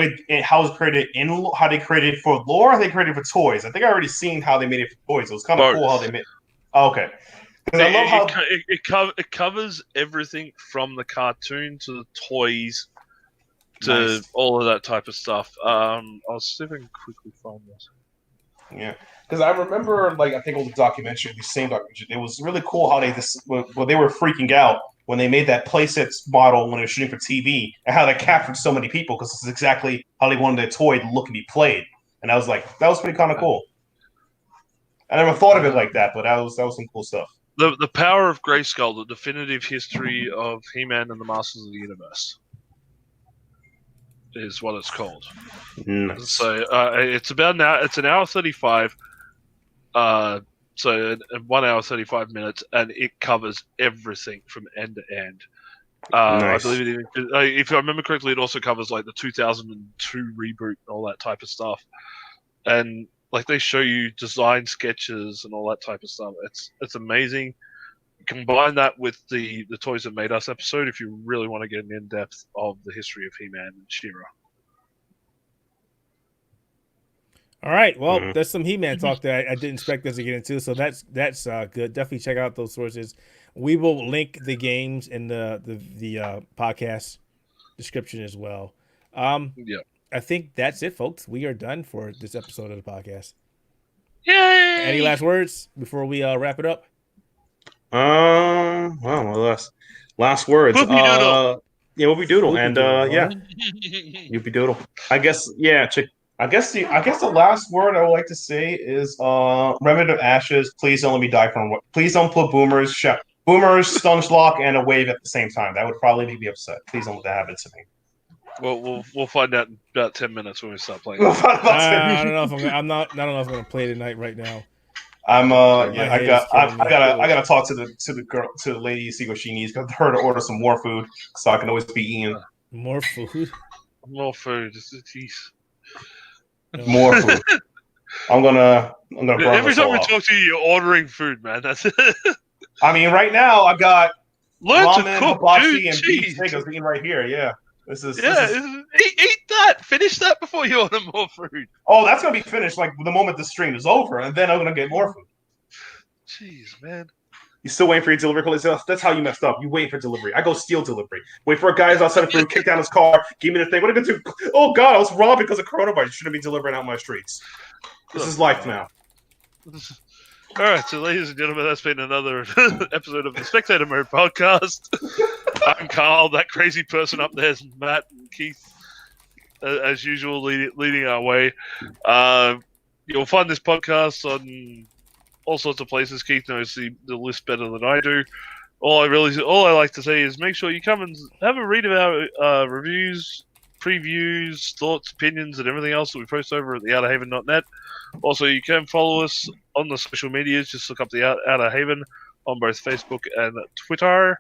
created how they created it for lore, or they created it for toys? I think I already seen how they made it for toys. It was kind of cool how they made. Oh, okay. I love how it covers everything from the cartoon to the toys to all of that type of stuff. I'll see if I can quickly find this. Yeah, because I remember, I think it was the same documentary. It was really cool how they were freaking out when they made that playset model when they were shooting for TV, and how they captured so many people, because it's exactly how they wanted their toy to look and be played. And I was like, that was pretty kind of cool. I never thought of it like that, but that was some cool stuff. The Power of Grayskull, the definitive history of He-Man and the Masters of the Universe, is what it's called. Nice. So it's about it's an hour 35. So 1 hour 35 minutes, and it covers everything from end to end. Nice. I believe if I remember correctly, it also covers like the 2002 reboot and all that type of stuff, and they show you design sketches and all that type of stuff. It's amazing. Combine that with the Toys That Made Us episode if you really want to get an in-depth of the history of He-Man and She-Ra. All right, well, there's some He-Man talk that I didn't expect us to get into, so that's good. Definitely check out those sources. We will link the games in the podcast description as well. Yeah. I think that's it, folks. We are done for this episode of the podcast. Yay! Any last words before we wrap it up? Well, last words. Whoopie-doodle. Yeah, Whoopie-doodle, and yeah, Whoopie-doodle. I guess, yeah. I guess the last word I would like to say is Remnant of Ashes. Please don't let me die from. Please don't put boomers, Stunchlock, and a wave at the same time. That would probably make me upset. Please don't let that happen to me. Well, we'll find out in about 10 minutes when we start playing. I don't know if I'm going to play tonight right now. I gotta talk to the lady, see what she needs. Got her to order some more food so I can always be eating more food. More food. Jeez. More food. I'm gonna. Every time we talk to you, you're ordering food, man. That's it. I mean, right now I got ramen, hibachi, and beef steak eating right here. Yeah. Eat that. Finish that before you order more food. Oh, that's gonna be finished the moment the stream is over, and then I'm gonna get more food. Jeez, man. You still waiting for your delivery? That's how you messed up. You waiting for delivery. I go steal delivery. Wait for a guy outside the room, kick down his car, give me the thing. What am I gonna do? Oh God, I was robbed because of coronavirus. You shouldn't be delivering out my streets. This is life now. All right, so ladies and gentlemen, that's been another episode of the Spectator Mode Podcast. I'm Karl. That crazy person up there is Matt and Keith, as usual, leading our way. You'll find this podcast on all sorts of places. Keith knows the list better than I do. All I like to say is make sure you come and have a read of our reviews, previews, thoughts, opinions, and everything else that we post over at the Outerhaven.net. Also, you can follow us on the social medias. Just look up the Outerhaven on both Facebook and Twitter,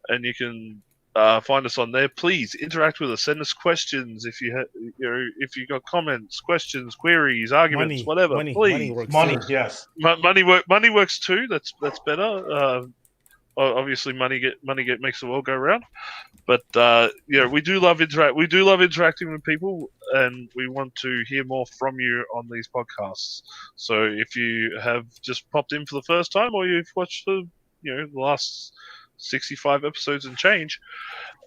and you can find us on there. Please interact with us. Send us questions if you if you got comments, questions, queries, arguments, whatever. Please, money, yes, money works too. That's better. Obviously, money makes the world go round. But we do love interacting with people, and we want to hear more from you on these podcasts. So if you have just popped in for the first time, or you've watched the last 65 episodes and change,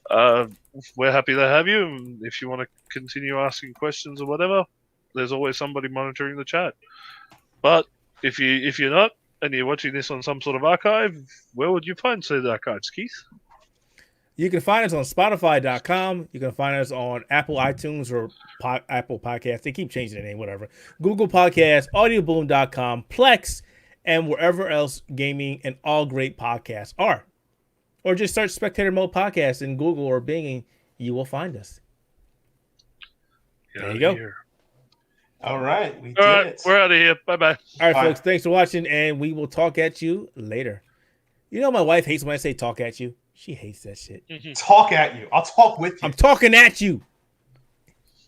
we're happy to have you. And if you want to continue asking questions or whatever, there's always somebody monitoring the chat. But if you're not, and you're watching this on some sort of archive, where would you find said archives, Keith? You can find us on Spotify.com. You can find us on Apple iTunes or Apple Podcasts. They keep changing their name, whatever. Google Podcasts, audioboom.com, Plex, and wherever else gaming and all great podcasts are. Or just search Spectator Mode Podcast in Google or Bing, and you will find us. There you go. All right. We all did right, it. We're out of here. Bye-bye. All right, folks. Thanks for watching, and we will talk at you later. You know my wife hates when I say talk at you. She hates that shit. Talk at you. I'll talk with you. I'm talking at you.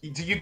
Do you...